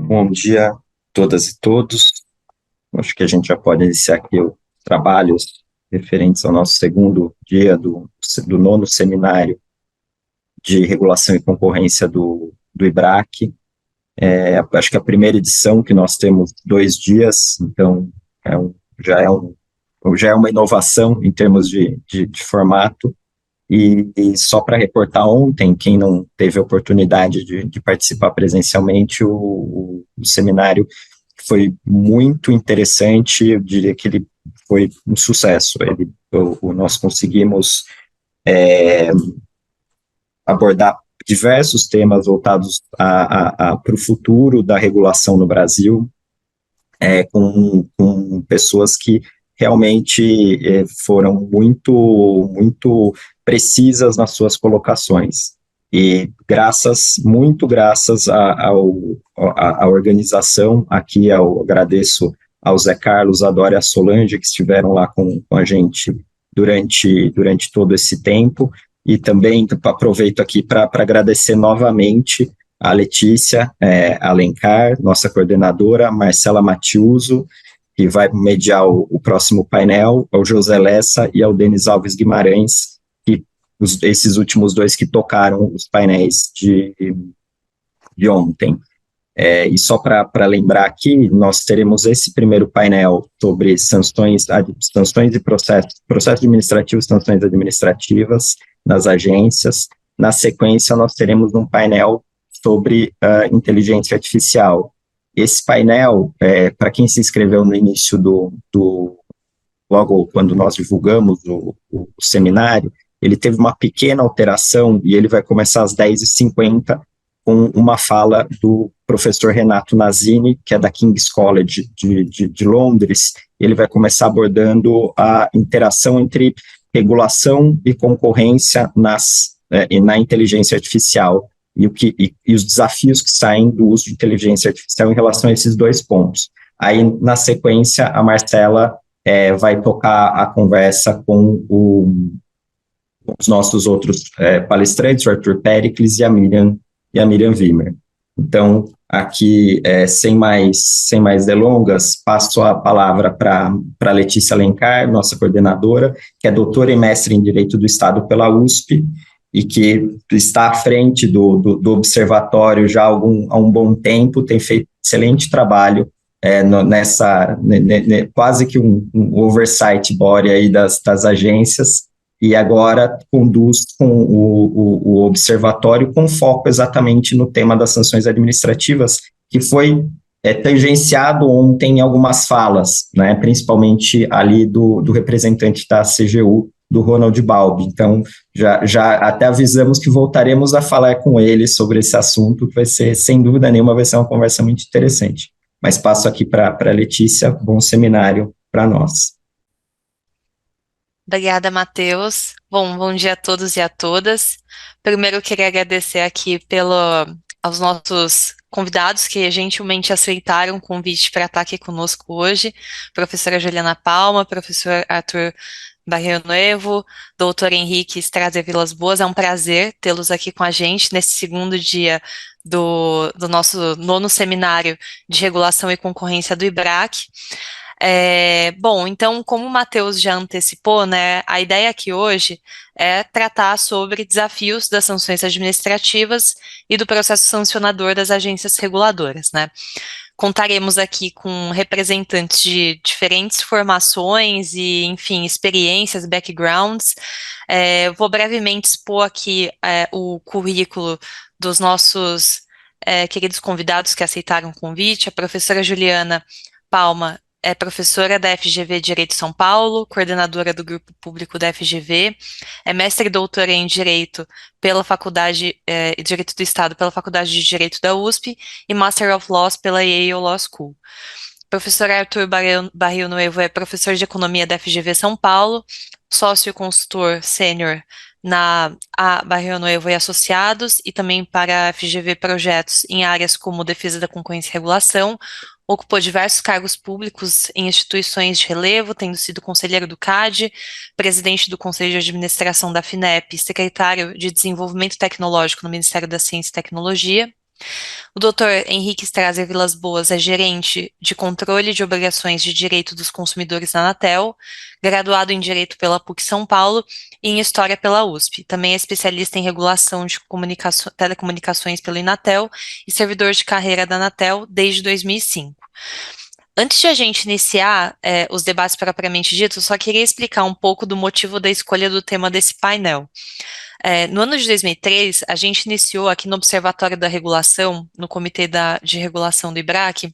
Bom dia a todas e todos. Acho que a gente já pode iniciar aqui os trabalhos referentes ao nosso segundo dia do nono seminário de regulação e concorrência do IBRAC. Acho que a primeira edição, que nós temos 2 dias, então já é uma inovação em termos de formato. E só para reportar ontem, quem não teve a oportunidade de participar presencialmente, o seminário foi muito interessante, eu diria que ele foi um sucesso. Nós conseguimos abordar diversos temas voltados para o futuro da regulação no Brasil, com pessoas que realmente foram muito precisas nas suas colocações. E muito graças à organização, aqui eu agradeço ao Zé Carlos, à Dória Solange, que estiveram lá com a gente durante todo esse tempo, e também aproveito aqui para agradecer novamente a Letícia Alencar, nossa coordenadora, a Marcela Matiuso, que vai mediar o próximo painel, ao José Lessa e ao Denis Alves Guimarães, esses últimos dois que tocaram os painéis de ontem. E só para lembrar aqui, nós teremos esse primeiro painel sobre sanções e processo administrativo, sanções administrativas nas agências. Na sequência, nós teremos um painel sobre inteligência artificial. Esse painel, para quem se inscreveu no início logo quando nós divulgamos o seminário, ele teve uma pequena alteração e ele vai começar às 10h50 com uma fala do professor Renato Nazini, que é da King's College de Londres. Ele vai começar abordando a interação entre regulação e concorrência na inteligência artificial e os desafios que saem do uso de inteligência artificial em relação a esses dois pontos. Aí, na sequência, a Marcela vai tocar a conversa com os nossos outros palestrantes, o Arthur Pericles e a Miriam Wimmer. Então, aqui, sem mais delongas, passo a palavra para Letícia Alencar, nossa coordenadora, que é doutora e mestre em Direito do Estado pela USP, e que está à frente do observatório já há um bom tempo, tem feito excelente trabalho quase que um oversight body aí das agências, e agora conduz com o observatório com foco exatamente no tema das sanções administrativas, que foi tangenciado ontem em algumas falas, né, principalmente ali do representante da CGU, do Ronald Balbi. Então, já até avisamos que voltaremos a falar com ele sobre esse assunto, que vai ser, sem dúvida nenhuma, vai ser uma conversa muito interessante. Mas passo aqui para a Letícia, bom seminário para nós. Obrigada, Matheus. Bom dia a todos e a todas. Primeiro, eu queria agradecer aqui aos nossos convidados que gentilmente aceitaram o convite para estar aqui conosco hoje. Professora Juliana Palma, professor Arthur Barrionuevo, doutor Henrique Strazer Vilas Boas. É um prazer tê-los aqui com a gente nesse segundo dia do nosso nono seminário de regulação e concorrência do IBRAC. Então, como o Matheus já antecipou, né, a ideia aqui hoje é tratar sobre desafios das sanções administrativas e do processo sancionador das agências reguladoras, né. Contaremos aqui com representantes de diferentes formações e, enfim, experiências, backgrounds. Vou brevemente expor aqui o currículo dos nossos queridos convidados que aceitaram o convite. A professora Juliana Palma é professora da FGV Direito São Paulo, coordenadora do Grupo Público da FGV, é mestre e doutora em Direito pela Faculdade Direito do Estado pela Faculdade de Direito da USP e Master of Laws pela Yale Law School. Professor Arthur Barrionuevo é professor de Economia da FGV São Paulo, sócio consultor sênior na Barrionuevo e Associados e também para a FGV Projetos em áreas como defesa da concorrência e regulação. Ocupou diversos cargos públicos em instituições de relevo, tendo sido conselheiro do CAD, presidente do Conselho de Administração da FINEP, secretário de Desenvolvimento Tecnológico no Ministério da Ciência e Tecnologia. O doutor Henrique Strazer Vilas Boas é gerente de controle de obrigações de direito dos consumidores na Anatel, graduado em Direito pela PUC São Paulo e em História pela USP. Também é especialista em regulação de telecomunicações pela Inatel e servidor de carreira da Anatel desde 2005. Antes de a gente iniciar os debates propriamente ditos, eu só queria explicar um pouco do motivo da escolha do tema desse painel. No ano de 2003, a gente iniciou aqui no Observatório da Regulação, no Comitê de Regulação do IBRAC,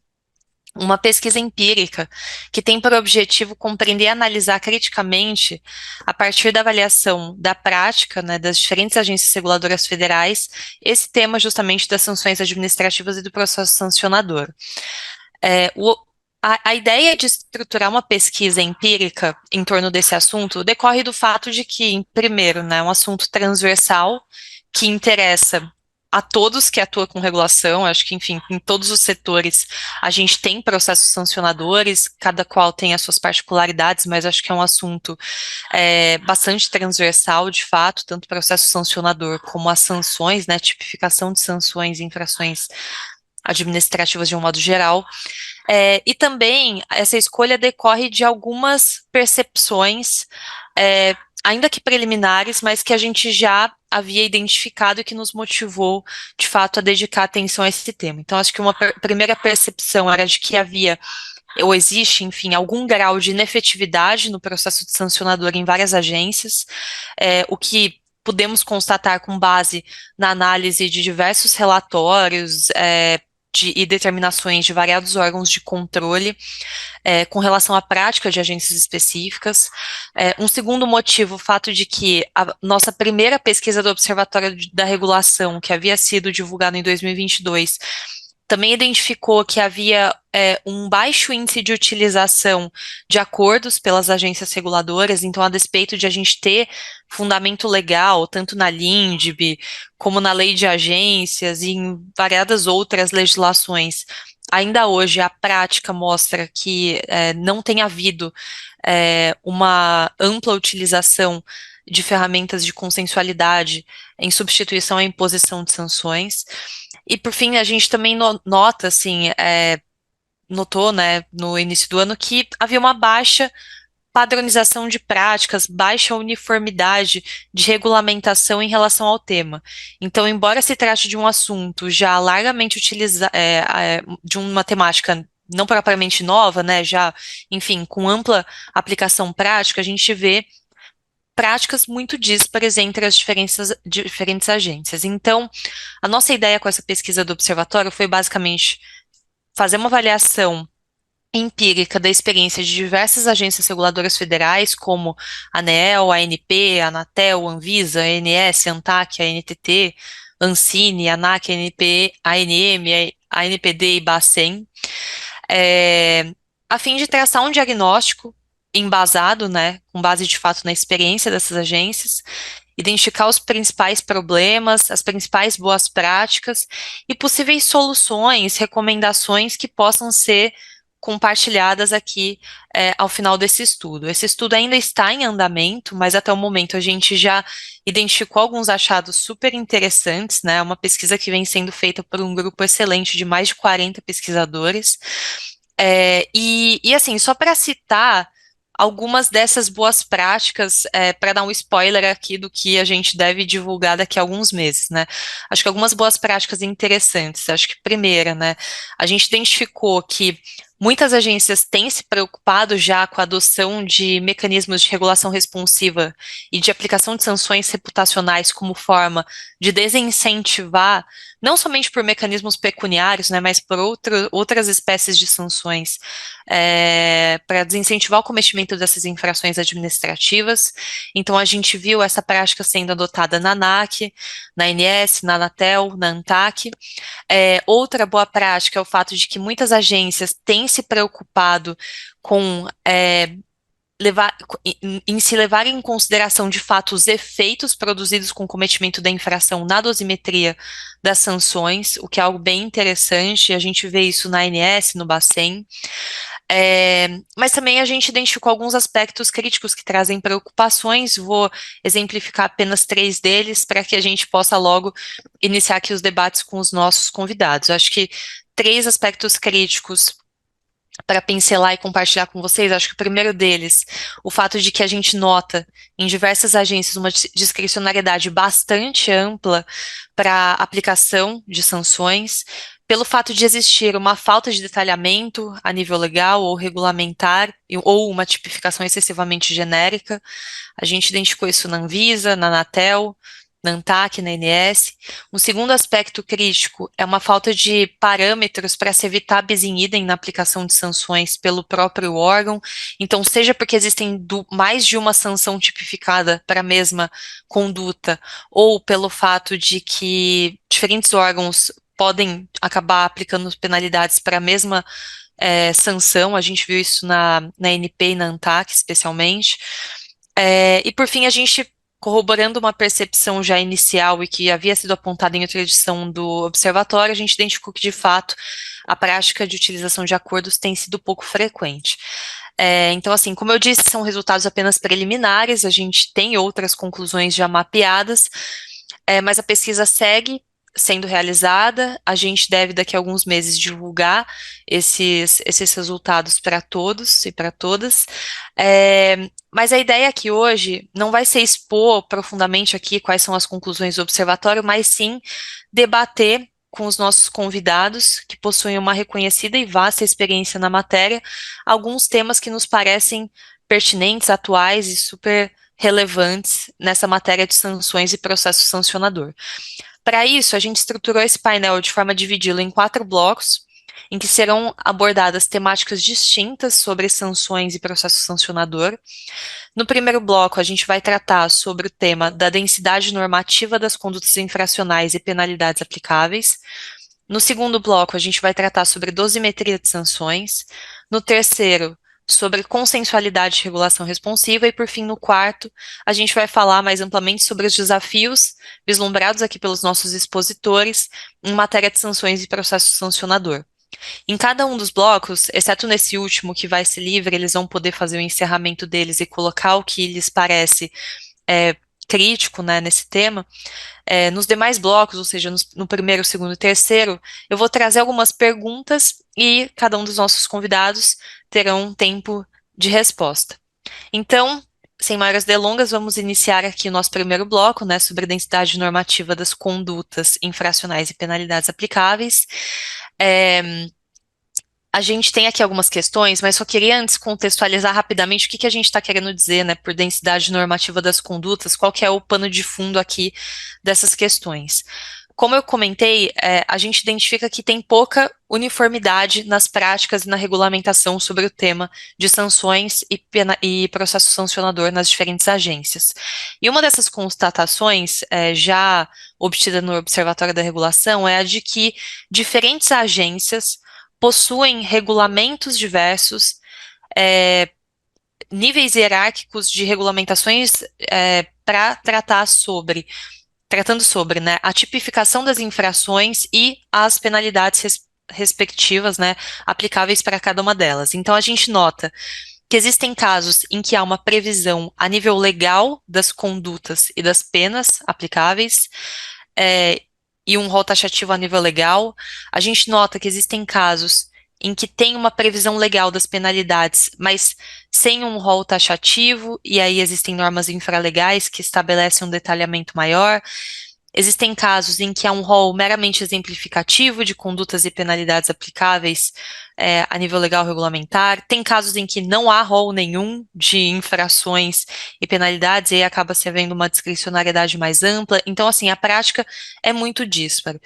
uma pesquisa empírica que tem por objetivo compreender e analisar criticamente, a partir da avaliação da prática, né, das diferentes agências reguladoras federais, esse tema justamente das sanções administrativas e do processo sancionador. A ideia de estruturar uma pesquisa empírica em torno desse assunto decorre do fato de que, primeiro, né, é um assunto transversal que interessa a todos que atuam com regulação. Acho que, enfim, em todos os setores a gente tem processos sancionadores, cada qual tem as suas particularidades, mas acho que é um assunto bastante transversal, de fato, tanto o processo sancionador como as sanções, né, tipificação de sanções e infrações administrativas de um modo geral. E também essa escolha decorre de algumas percepções, ainda que preliminares, mas que a gente já havia identificado e que nos motivou, de fato, a dedicar atenção a esse tema. Então, acho que uma primeira percepção era de que havia, ou existe, enfim, algum grau de inefetividade no processo de sancionador em várias agências, o que podemos constatar com base na análise de diversos relatórios, e determinações de variados órgãos de controle com relação à prática de agências específicas. Um segundo motivo, o fato de que a nossa primeira pesquisa do Observatório da Regulação, que havia sido divulgada em 2022, também identificou que havia um baixo índice de utilização de acordos pelas agências reguladoras. Então, a despeito de a gente ter fundamento legal, tanto na LINDB, como na lei de agências e em variadas outras legislações, ainda hoje a prática mostra que não tem havido uma ampla utilização de ferramentas de consensualidade em substituição à imposição de sanções. E, por fim, a gente também nota, assim, notou, né, no início do ano, que havia uma baixa padronização de práticas, baixa uniformidade de regulamentação em relação ao tema. Então, embora se trate de um assunto já largamente utilizado, de uma temática não propriamente nova, né, já, enfim, com ampla aplicação prática, a gente vê práticas muito díspares entre as diferentes agências. Então, a nossa ideia com essa pesquisa do observatório foi basicamente fazer uma avaliação empírica da experiência de diversas agências reguladoras federais, como a ANEEL, a ANP, a Anatel, a Anvisa, a ANS, a ANTAC, a ANTT, a Ancine, a ANAC, a ANP, a ANM, a ANPD e Bacen, a fim de traçar um diagnóstico embasado, né, com base de fato na experiência dessas agências, identificar os principais problemas, as principais boas práticas e possíveis soluções, recomendações que possam ser compartilhadas aqui ao final desse estudo. Esse estudo ainda está em andamento, mas até o momento a gente já identificou alguns achados super interessantes, né? Uma pesquisa que vem sendo feita por um grupo excelente de mais de 40 pesquisadores. E assim, só para citar algumas dessas boas práticas, para dar um spoiler aqui do que a gente deve divulgar daqui a alguns meses, né? Acho que algumas boas práticas interessantes. Acho que, primeira, né, a gente identificou que muitas agências têm se preocupado já com a adoção de mecanismos de regulação responsiva e de aplicação de sanções reputacionais como forma de desincentivar, não somente por mecanismos pecuniários, né, mas por outras espécies de sanções, para desincentivar o cometimento dessas infrações administrativas. Então, a gente viu essa prática sendo adotada na ANAC, na ANS, na Anatel, na ANTAC. Outra boa prática é o fato de que muitas agências têm se preocupado com em se levar em consideração de fato os efeitos produzidos com o cometimento da infração na dosimetria das sanções, o que é algo bem interessante. A gente vê isso na ANS, no Bacen. Mas também a gente identificou alguns aspectos críticos que trazem preocupações, vou exemplificar apenas 3 deles para que a gente possa logo iniciar aqui os debates com os nossos convidados. Eu acho que 3 aspectos críticos para pincelar e compartilhar com vocês, acho que o primeiro deles, o fato de que a gente nota em diversas agências uma discricionariedade bastante ampla para aplicação de sanções, pelo fato de existir uma falta de detalhamento a nível legal ou regulamentar, ou uma tipificação excessivamente genérica. A gente identificou isso na Anvisa, na Anatel, na ANTAC, na ANS. Um segundo aspecto crítico é uma falta de parâmetros para se evitar bis in idem na aplicação de sanções pelo próprio órgão. Então, seja porque existem mais de uma sanção tipificada para a mesma conduta, ou pelo fato de que diferentes órgãos podem acabar aplicando penalidades para a mesma sanção, a gente viu isso na ANP e na ANTAC, especialmente. E por fim, a gente, corroborando uma percepção já inicial e que havia sido apontada em outra edição do Observatório, a gente identificou que, de fato, a prática de utilização de acordos tem sido pouco frequente. Então, assim, como eu disse, são resultados apenas preliminares, a gente tem outras conclusões já mapeadas, mas a pesquisa segue sendo realizada, a gente deve daqui a alguns meses divulgar esses resultados para todos e para todas, mas a ideia aqui hoje não vai ser expor profundamente aqui quais são as conclusões do observatório, mas sim debater com os nossos convidados, que possuem uma reconhecida e vasta experiência na matéria, alguns temas que nos parecem pertinentes, atuais e super relevantes nessa matéria de sanções e processo sancionador. Para isso, a gente estruturou esse painel de forma a dividi-lo em 4 blocos, em que serão abordadas temáticas distintas sobre sanções e processo sancionador. No primeiro bloco, a gente vai tratar sobre o tema da densidade normativa das condutas infracionais e penalidades aplicáveis. No segundo bloco, a gente vai tratar sobre dosimetria de sanções. No terceiro, sobre consensualidade de regulação responsiva. E, por fim, no quarto, a gente vai falar mais amplamente sobre os desafios vislumbrados aqui pelos nossos expositores em matéria de sanções e processo sancionador. Em cada um dos blocos, exceto nesse último, que vai ser livre, eles vão poder fazer o encerramento deles e colocar o que lhes parece crítico, né, nesse tema. Nos demais blocos, ou seja, no primeiro, segundo e terceiro, eu vou trazer algumas perguntas e cada um dos nossos convidados terão um tempo de resposta. Então, sem maiores delongas, vamos iniciar aqui o nosso primeiro bloco, né, sobre a densidade normativa das condutas infracionais e penalidades aplicáveis. A gente tem aqui algumas questões, mas só queria antes contextualizar rapidamente o que a gente está querendo dizer, né, por densidade normativa das condutas, qual que é o pano de fundo aqui dessas questões. Como eu comentei, a gente identifica que tem pouca uniformidade nas práticas e na regulamentação sobre o tema de sanções e processo sancionador nas diferentes agências. E uma dessas constatações, já obtida no Observatório da Regulação, é a de que diferentes agências possuem regulamentos diversos, níveis hierárquicos de regulamentações para tratando sobre, né, a tipificação das infrações e as penalidades respectivas, né, aplicáveis para cada uma delas. Então, a gente nota que existem casos em que há uma previsão a nível legal das condutas e das penas aplicáveis, e um rol taxativo a nível legal. A gente nota que existem casos em que tem uma previsão legal das penalidades, mas sem um rol taxativo, e aí existem normas infralegais que estabelecem um detalhamento maior. Existem casos em que há um rol meramente exemplificativo de condutas e penalidades aplicáveis a nível legal regulamentar. Tem casos em que não há rol nenhum de infrações e penalidades, e aí acaba se havendo uma discricionariedade mais ampla. Então, assim, a prática é muito díspara.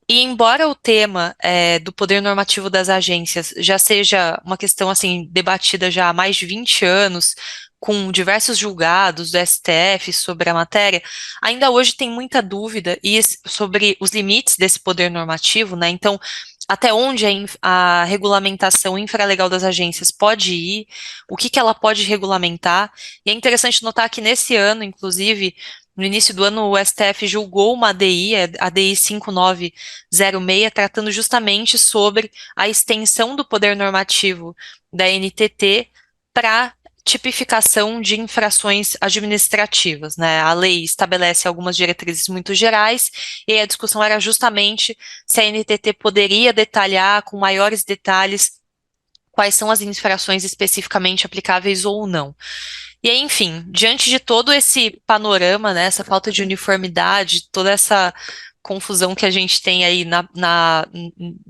E embora o tema do poder normativo das agências já seja uma questão assim debatida já há mais de 20 anos, com diversos julgados do STF sobre a matéria, ainda hoje tem muita dúvida sobre os limites desse poder normativo, né? Então, até onde a regulamentação infralegal das agências pode ir, o que ela pode regulamentar. E é interessante notar que nesse ano, inclusive, No início do ano, o STF julgou uma ADI, a ADI 5906, tratando justamente sobre a extensão do poder normativo da NTT para tipificação de infrações administrativas, né? A lei estabelece algumas diretrizes muito gerais, e aí a discussão era justamente se a NTT poderia detalhar com maiores detalhes quais são as infrações especificamente aplicáveis ou não. E aí, enfim, diante de todo esse panorama, né, essa falta de uniformidade, toda essa confusão que a gente tem aí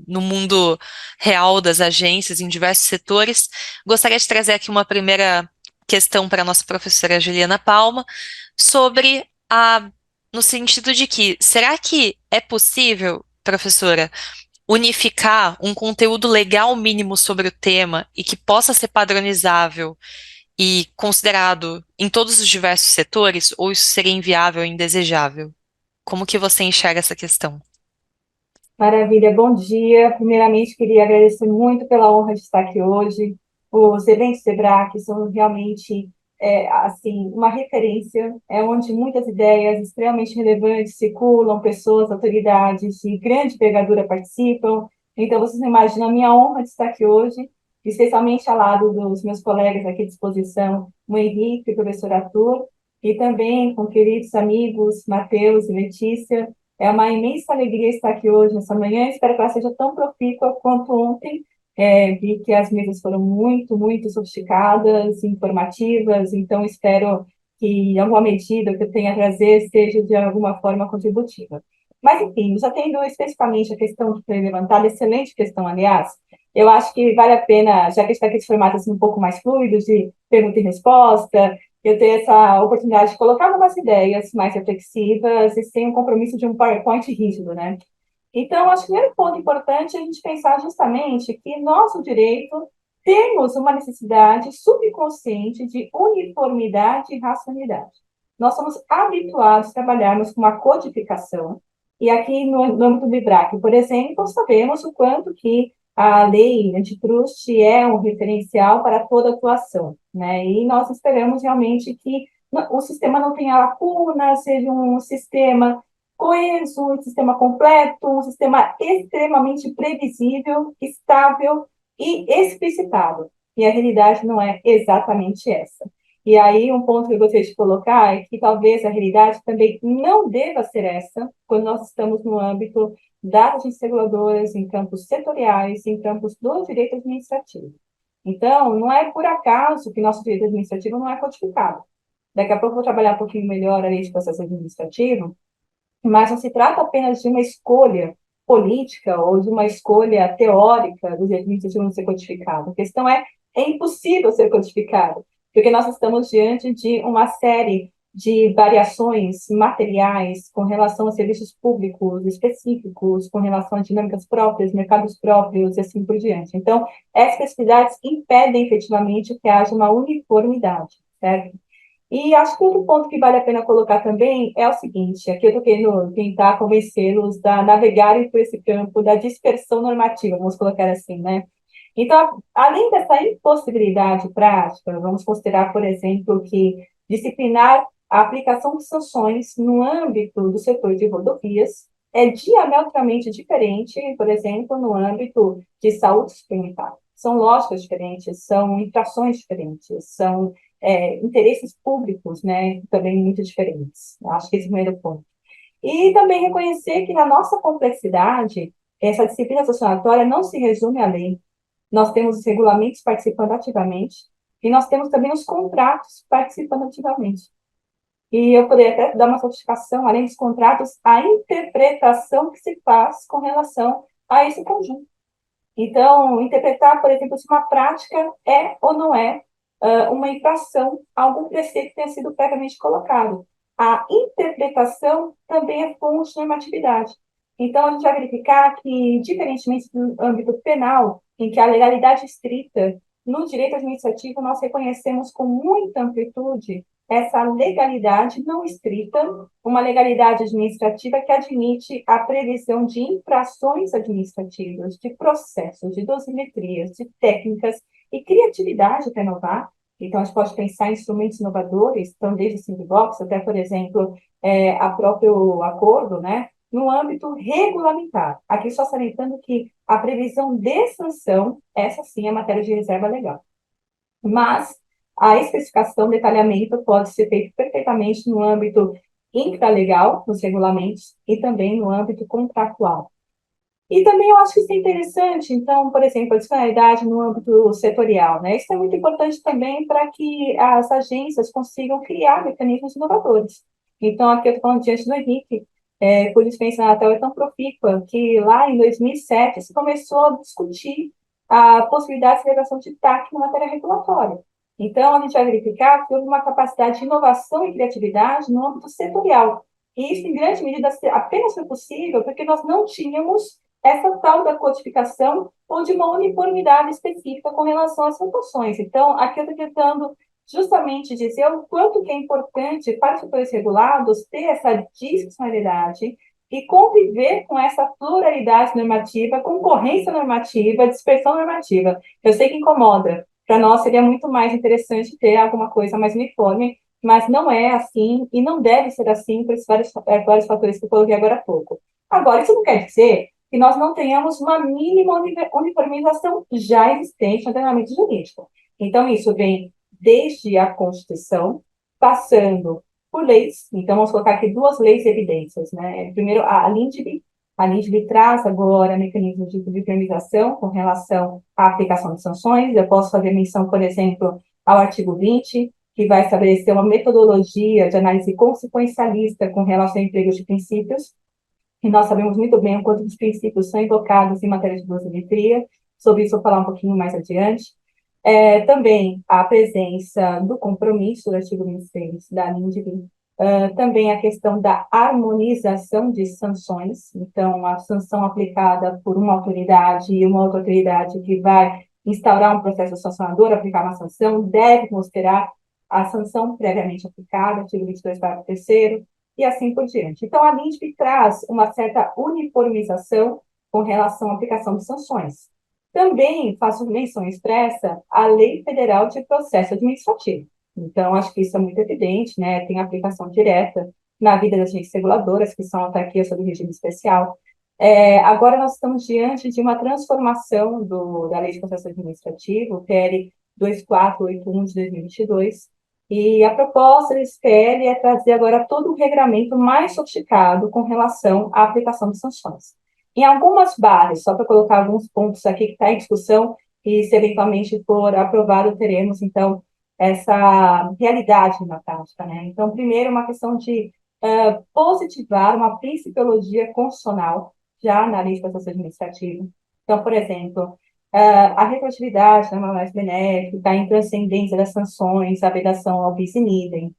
no mundo real das agências, em diversos setores, gostaria de trazer aqui uma primeira questão para a nossa professora Juliana Palma, sobre no sentido de que, será que é possível, professora, unificar um conteúdo legal mínimo sobre o tema e que possa ser padronizável e considerado em todos os diversos setores, ou isso seria inviável e indesejável? Como que você enxerga essa questão? Maravilha, bom dia. Primeiramente, queria agradecer muito pela honra de estar aqui hoje. Os eventos SEBRAC são realmente, assim, uma referência, é onde muitas ideias extremamente relevantes circulam, pessoas, autoridades de grande envergadura participam. Então, vocês não imaginam a minha honra de estar aqui hoje, especialmente ao lado dos meus colegas aqui à disposição, o Henrique, o professor Arthur, e também com queridos amigos Matheus e Letícia. É uma imensa alegria estar aqui hoje, nessa manhã. Espero que ela seja tão profícua quanto ontem. Vi que as mesas foram muito, muito sofisticadas, informativas, então espero que, em alguma medida, o que eu tenha a trazer seja de alguma forma contributiva. Mas, enfim, já tendo especificamente a questão que foi levantada, excelente questão, aliás, eu acho que vale a pena, já que está aqui esse formato assim, um pouco mais fluido, de pergunta e resposta, eu ter essa oportunidade de colocar algumas ideias mais reflexivas e sem o compromisso de um PowerPoint rígido, né? Então, acho que o primeiro ponto importante é a gente pensar justamente que nosso direito temos uma necessidade subconsciente de uniformidade e racionalidade. Nós somos habituados a trabalharmos com uma codificação, e aqui no âmbito do IBRAC, por exemplo, sabemos o quanto que a lei antitrust é um referencial para toda atuação, né? E nós esperamos realmente que o sistema não tenha lacunas, seja um sistema coeso, um sistema completo, um sistema extremamente previsível, estável e explicitado. E a realidade não é exatamente essa. E aí, um ponto que eu gostaria de colocar é que talvez a realidade também não deva ser essa, quando nós estamos no âmbito das agências reguladoras, em campos setoriais, em campos do direito administrativo. Então, não é por acaso que nosso direito administrativo não é codificado. Daqui a pouco eu vou trabalhar um pouquinho melhor a lei de processo administrativo, mas não se trata apenas de uma escolha política ou de uma escolha teórica do direito administrativo não ser codificado. A questão é impossível ser codificado, porque nós estamos diante de uma série de variações materiais com relação a serviços públicos específicos, com relação a dinâmicas próprias, mercados próprios e assim por diante. Então, essas especificidades impedem efetivamente que haja uma uniformidade, certo? E acho que outro ponto que vale a pena colocar também é o seguinte: aqui eu estou querendo tentar convencê-los a navegarem por esse campo da dispersão normativa, vamos colocar assim, né? Então, além dessa impossibilidade prática, vamos considerar, por exemplo, que disciplinar a aplicação de sanções no âmbito do setor de rodovias é diametralmente diferente, por exemplo, no âmbito de saúde suplementar. São lógicas diferentes, são infrações diferentes, são interesses públicos, né, também muito diferentes. Acho que esse é o primeiro ponto. E também reconhecer que na nossa complexidade, essa disciplina sancionatória não se resume à lei. Nós temos os regulamentos participando ativamente e nós temos também os contratos participando ativamente. E eu poderia até dar uma sofisticação, além dos contratos, a interpretação que se faz com relação a esse conjunto. Então, interpretar, por exemplo, se uma prática é ou não é uma infração a algum preceito que tenha sido previamente colocado. A interpretação também é fonte de normatividade. Então, a gente vai verificar que, diferentemente do âmbito penal, em que a legalidade estrita, no direito administrativo, nós reconhecemos com muita amplitude essa legalidade não estrita, uma legalidade administrativa que admite a previsão de infrações administrativas, de processos, de dosimetrias, de técnicas e criatividade para inovar, Então, a gente pode pensar em instrumentos inovadores, então, desde o sandbox até, por exemplo, a próprio acordo, né, no âmbito regulamentar. Aqui só salientando que a previsão de sanção, essa sim é matéria de reserva legal. Mas a especificação, detalhamento pode ser feito perfeitamente no âmbito infralegal, nos regulamentos, e também no âmbito contratual. E também eu acho que isso é interessante, então, por exemplo, a disponibilidade no âmbito setorial, né? Isso é muito importante também para que as agências consigam criar mecanismos inovadores. Então, aqui eu estou falando diante do Henrique, por experiência na Anatel é tão profícua que lá em 2007 se começou a discutir a possibilidade de segregação de TAC na matéria regulatória. Então, a gente vai verificar que houve uma capacidade de inovação e criatividade no âmbito setorial. E isso, em grande medida, apenas foi possível porque nós não tínhamos essa tal da codificação ou de uma uniformidade específica com relação às funções. Então, aqui eu estou tentando justamente dizer o quanto que é importante para os setores regulados ter essa discricionalidade e conviver com essa pluralidade normativa, concorrência normativa, dispersão normativa. Eu sei que incomoda. Para nós seria muito mais interessante ter alguma coisa mais uniforme, mas não é assim e não deve ser assim por esses vários fatores que eu coloquei agora há pouco. Agora, isso não quer dizer que nós não tenhamos uma mínima uniformização já existente no ordenamento jurídico. Então, isso vem desde a Constituição, passando por leis. Então, vamos colocar aqui duas leis evidências, né? Primeiro, a LINDB. A LINDB traz agora mecanismos de uniformização com relação à aplicação de sanções. Eu posso fazer menção, por exemplo, ao artigo 20, que vai estabelecer uma metodologia de análise consequencialista com relação a empregos de princípios, e nós sabemos muito bem o quanto os princípios são invocados em matéria de dosimetria. Sobre isso eu vou falar um pouquinho mais adiante. Também a presença do compromisso do artigo 26 da LINDB, também a questão da harmonização de sanções, então a sanção aplicada por uma autoridade e uma outra autoridade que vai instaurar um processo sancionador, aplicar uma sanção, deve considerar a sanção previamente aplicada, artigo 22, parágrafo 3º, e assim por diante. Então, a LINDB traz uma certa uniformização com relação à aplicação de sanções. Também faço menção expressa à Lei Federal de Processo Administrativo. Então, acho que isso é muito evidente, né? Tem aplicação direta na vida das agências reguladoras, que são autarquias sob regime especial. Agora, nós estamos diante de uma transformação da Lei de Processo Administrativo, PL 2481 de 2022, e a proposta desse PL é trazer agora todo um regramento mais sofisticado com relação à aplicação de sanções. Em algumas bases, só para colocar alguns pontos aqui que está em discussão, e se eventualmente for aprovado, teremos, então, essa realidade na prática, né? Então, primeiro, uma questão de positivar uma principiologia constitucional, já na lei de processo administrativo. Então, por exemplo, a retroatividade não é mais benéfica, a intranscendência das sanções, a vedação ao bis in idem.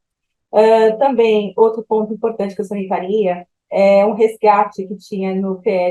Também, outro ponto importante que eu salientaria é um resgate que tinha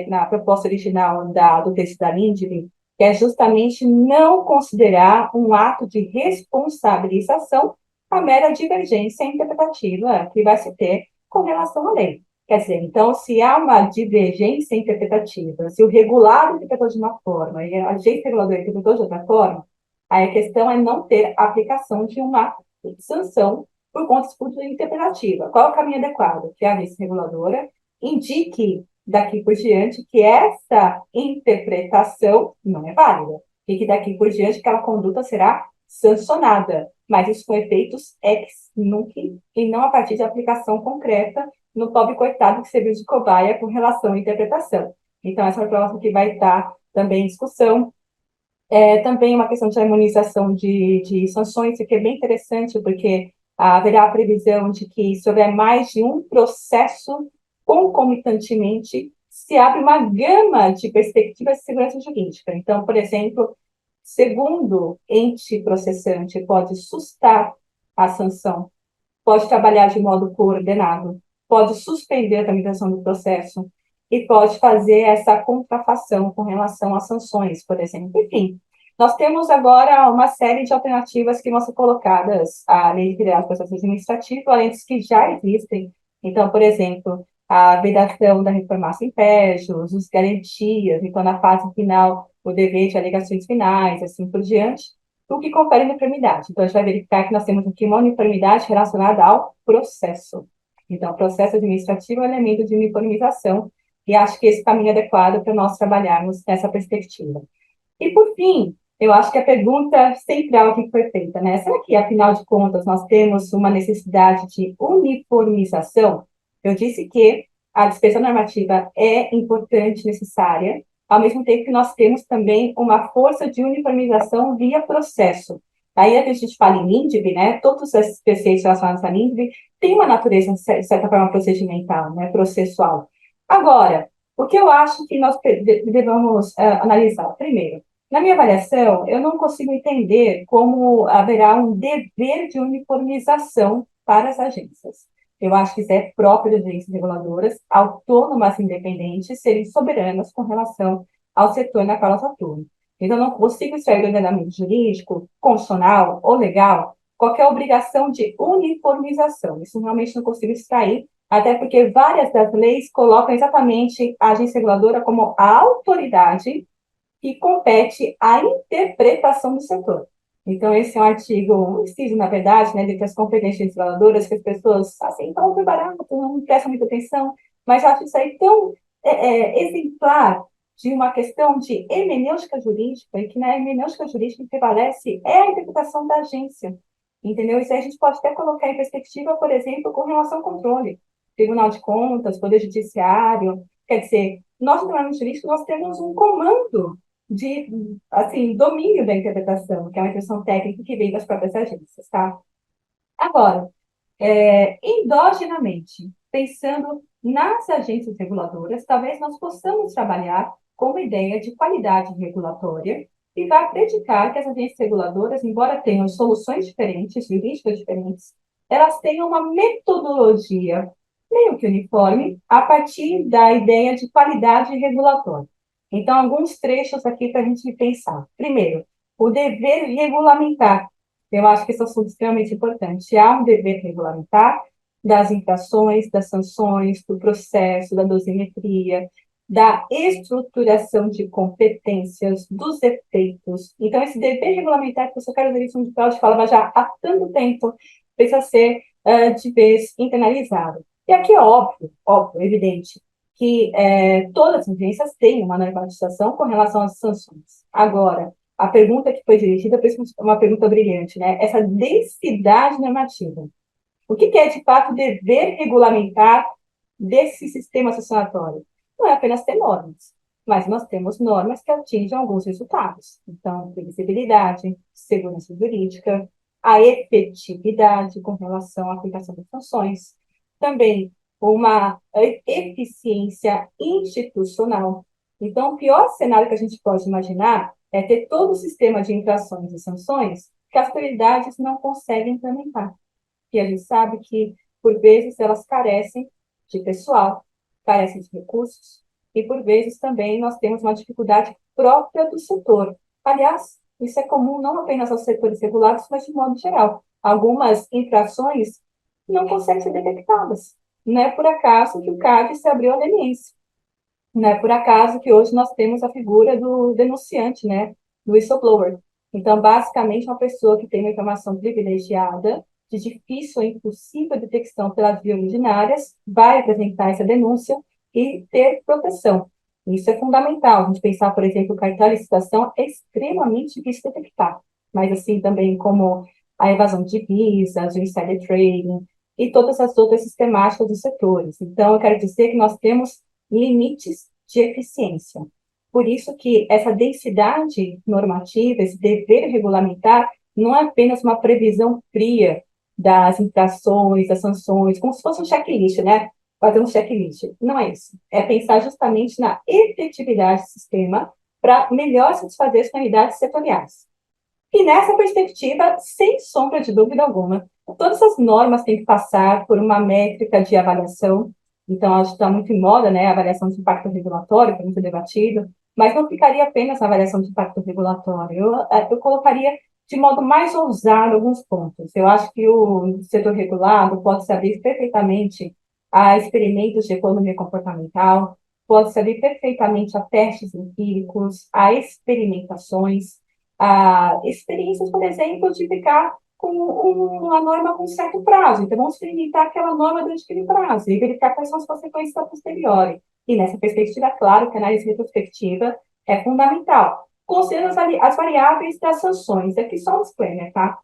na proposta original do texto da LINDB, que é justamente não considerar um ato de responsabilização a mera divergência interpretativa que vai se ter com relação à lei. Quer dizer, então, se há uma divergência interpretativa, se o regulado interpretou de uma forma e a agência reguladora interpretou de outra forma, aí a questão é não ter aplicação de uma sanção por conta de disputa interpretativa. Qual é o caminho adequado? Que a agência reguladora indique daqui por diante que essa interpretação não é válida e que daqui por diante aquela conduta será sancionada, mas isso com efeitos ex nunc e não a partir de aplicação concreta no pobre coitado que serviu de cobaia com relação à interpretação. Então, essa é uma próxima que vai estar também em discussão. Também uma questão de harmonização de sanções, que é bem interessante, porque haverá a previsão de que, se houver mais de um processo concomitantemente, se abre uma gama de perspectivas de segurança jurídica. Então, por exemplo, segundo ente processante pode sustar a sanção, pode trabalhar de modo coordenado, pode suspender a tramitação do processo e pode fazer essa contrafação com relação às sanções, por exemplo. Enfim, nós temos agora uma série de alternativas que vão ser colocadas à Lei Federal de Processo Administrativo, além das que já existem. Então, por exemplo, a vedação da reforma impégios, as garantias, então, na fase final, o dever de alegações finais, assim por diante. o que confere uniformidade. Então, a gente vai verificar que nós temos aqui uma uniformidade relacionada ao processo. Então, o processo administrativo é um elemento de uniformização, e acho que esse caminho é adequado para nós trabalharmos nessa perspectiva. E, por fim, eu acho que a pergunta central que foi feita, né? Será que, afinal de contas, nós temos uma necessidade de uniformização? Eu disse que a despesa normativa é importante, necessária, ao mesmo tempo que nós temos também uma força de uniformização via processo. Aí a gente fala em NINDB, né? Todos esses preceitos relacionados à NINDB têm uma natureza, de certa forma, procedimental, né? Processual. Agora, o que eu acho que nós devemos analisar? Primeiro, na minha avaliação, eu não consigo entender como haverá um dever de uniformização para as agências. Eu acho que isso é próprio das agências reguladoras, autônomas e independentes, serem soberanas com relação ao setor na qual elas atuam. Então, eu não consigo extrair do ordenamento jurídico, constitucional ou legal qualquer obrigação de uniformização. Isso realmente não consigo extrair, até porque várias das leis colocam exatamente a agência reguladora como a autoridade que compete à interpretação do setor. Então, esse é um artigo, um inciso, na verdade, né, de as competências legisladoras, que as pessoas, assim, estão muito barato, não prestam muita atenção, mas acho isso aí tão exemplar de uma questão de hermenêutica jurídica, e que na hermenêutica jurídica que prevalece é a interpretação da agência, entendeu? Isso aí a gente pode até colocar em perspectiva, por exemplo, com relação ao controle. Tribunal de Contas, Poder Judiciário, quer dizer, nós, no ordenamento jurídico, nós temos um comando de, assim, domínio da interpretação, que é uma interpretação técnica que vem das próprias agências, tá? Agora, endogenamente, pensando nas agências reguladoras, talvez nós possamos trabalhar com uma ideia de qualidade regulatória e vai acreditar que as agências reguladoras, embora tenham soluções diferentes, jurídicas diferentes, elas tenham uma metodologia meio que uniforme a partir da ideia de qualidade regulatória. Então, alguns trechos aqui para a gente pensar. Primeiro, o dever regulamentar. Eu acho que esse assunto é extremamente importante. Há um dever regulamentar das infrações, das sanções, do processo, da dosimetria, da estruturação de competências, dos efeitos. Então, esse dever regulamentar que o secretário da Direção de Cláudio falava já há tanto tempo, precisa ser, de vez, internalizado. E aqui é óbvio, evidente, que todas as agências têm uma normatização com relação às sanções. Agora, a pergunta que foi dirigida é uma pergunta brilhante, né? Essa densidade normativa. O que é, de fato, dever regulamentar desse sistema sancionatório? Não é apenas ter normas, mas nós temos normas que atingem alguns resultados. Então, previsibilidade, segurança jurídica, a efetividade com relação à aplicação das sanções, também uma eficiência institucional. Então, o pior cenário que a gente pode imaginar é ter todo o sistema de infrações e sanções que as autoridades não conseguem implementar. E a gente sabe que, por vezes, elas carecem de pessoal, carecem de recursos, e, por vezes, também nós temos uma dificuldade própria do setor. Aliás, isso é comum não apenas aos setores regulados, mas de modo geral. Algumas infrações não conseguem ser detectadas. Não é por acaso que o CAD se abriu à leniência. Não é por acaso que hoje nós temos a figura do denunciante, né, do whistleblower. Então, basicamente, uma pessoa que tem uma informação privilegiada, de difícil ou impossível detecção pelas vias ordinárias, vai apresentar essa denúncia e ter proteção. Isso é fundamental. A gente pensar, por exemplo, que a cartel de licitação é extremamente difícil de detectar, mas assim também como a evasão de divisas, o insider trading e todas as outras sistemáticas dos setores. Então, eu quero dizer que nós temos limites de eficiência. Por isso que essa densidade normativa, esse dever regulamentar, não é apenas uma previsão fria das infrações, das sanções, como se fosse um checklist, né? Fazer um checklist. Não é isso. É pensar justamente na efetividade do sistema para melhor satisfazer as finalidades setoriais. E nessa perspectiva, sem sombra de dúvida alguma, todas as normas têm que passar por uma métrica de avaliação. Então, acho que está muito em moda, né, a avaliação de impacto regulatório, que é muito debatido, mas não ficaria apenas na avaliação de impacto regulatório. Eu colocaria de modo mais ousado alguns pontos. Eu acho que o setor regulado pode se abrir perfeitamente a experimentos de economia comportamental, pode se abrir perfeitamente a testes empíricos, a experimentações, experiências, por exemplo, de ficar com uma norma com certo prazo. Então, vamos limitar aquela norma durante aquele prazo e verificar quais são as consequências a posteriori. E nessa perspectiva, claro que a análise retrospectiva é fundamental. Considerando as variáveis das sanções. Aqui só um disclaimer, tá?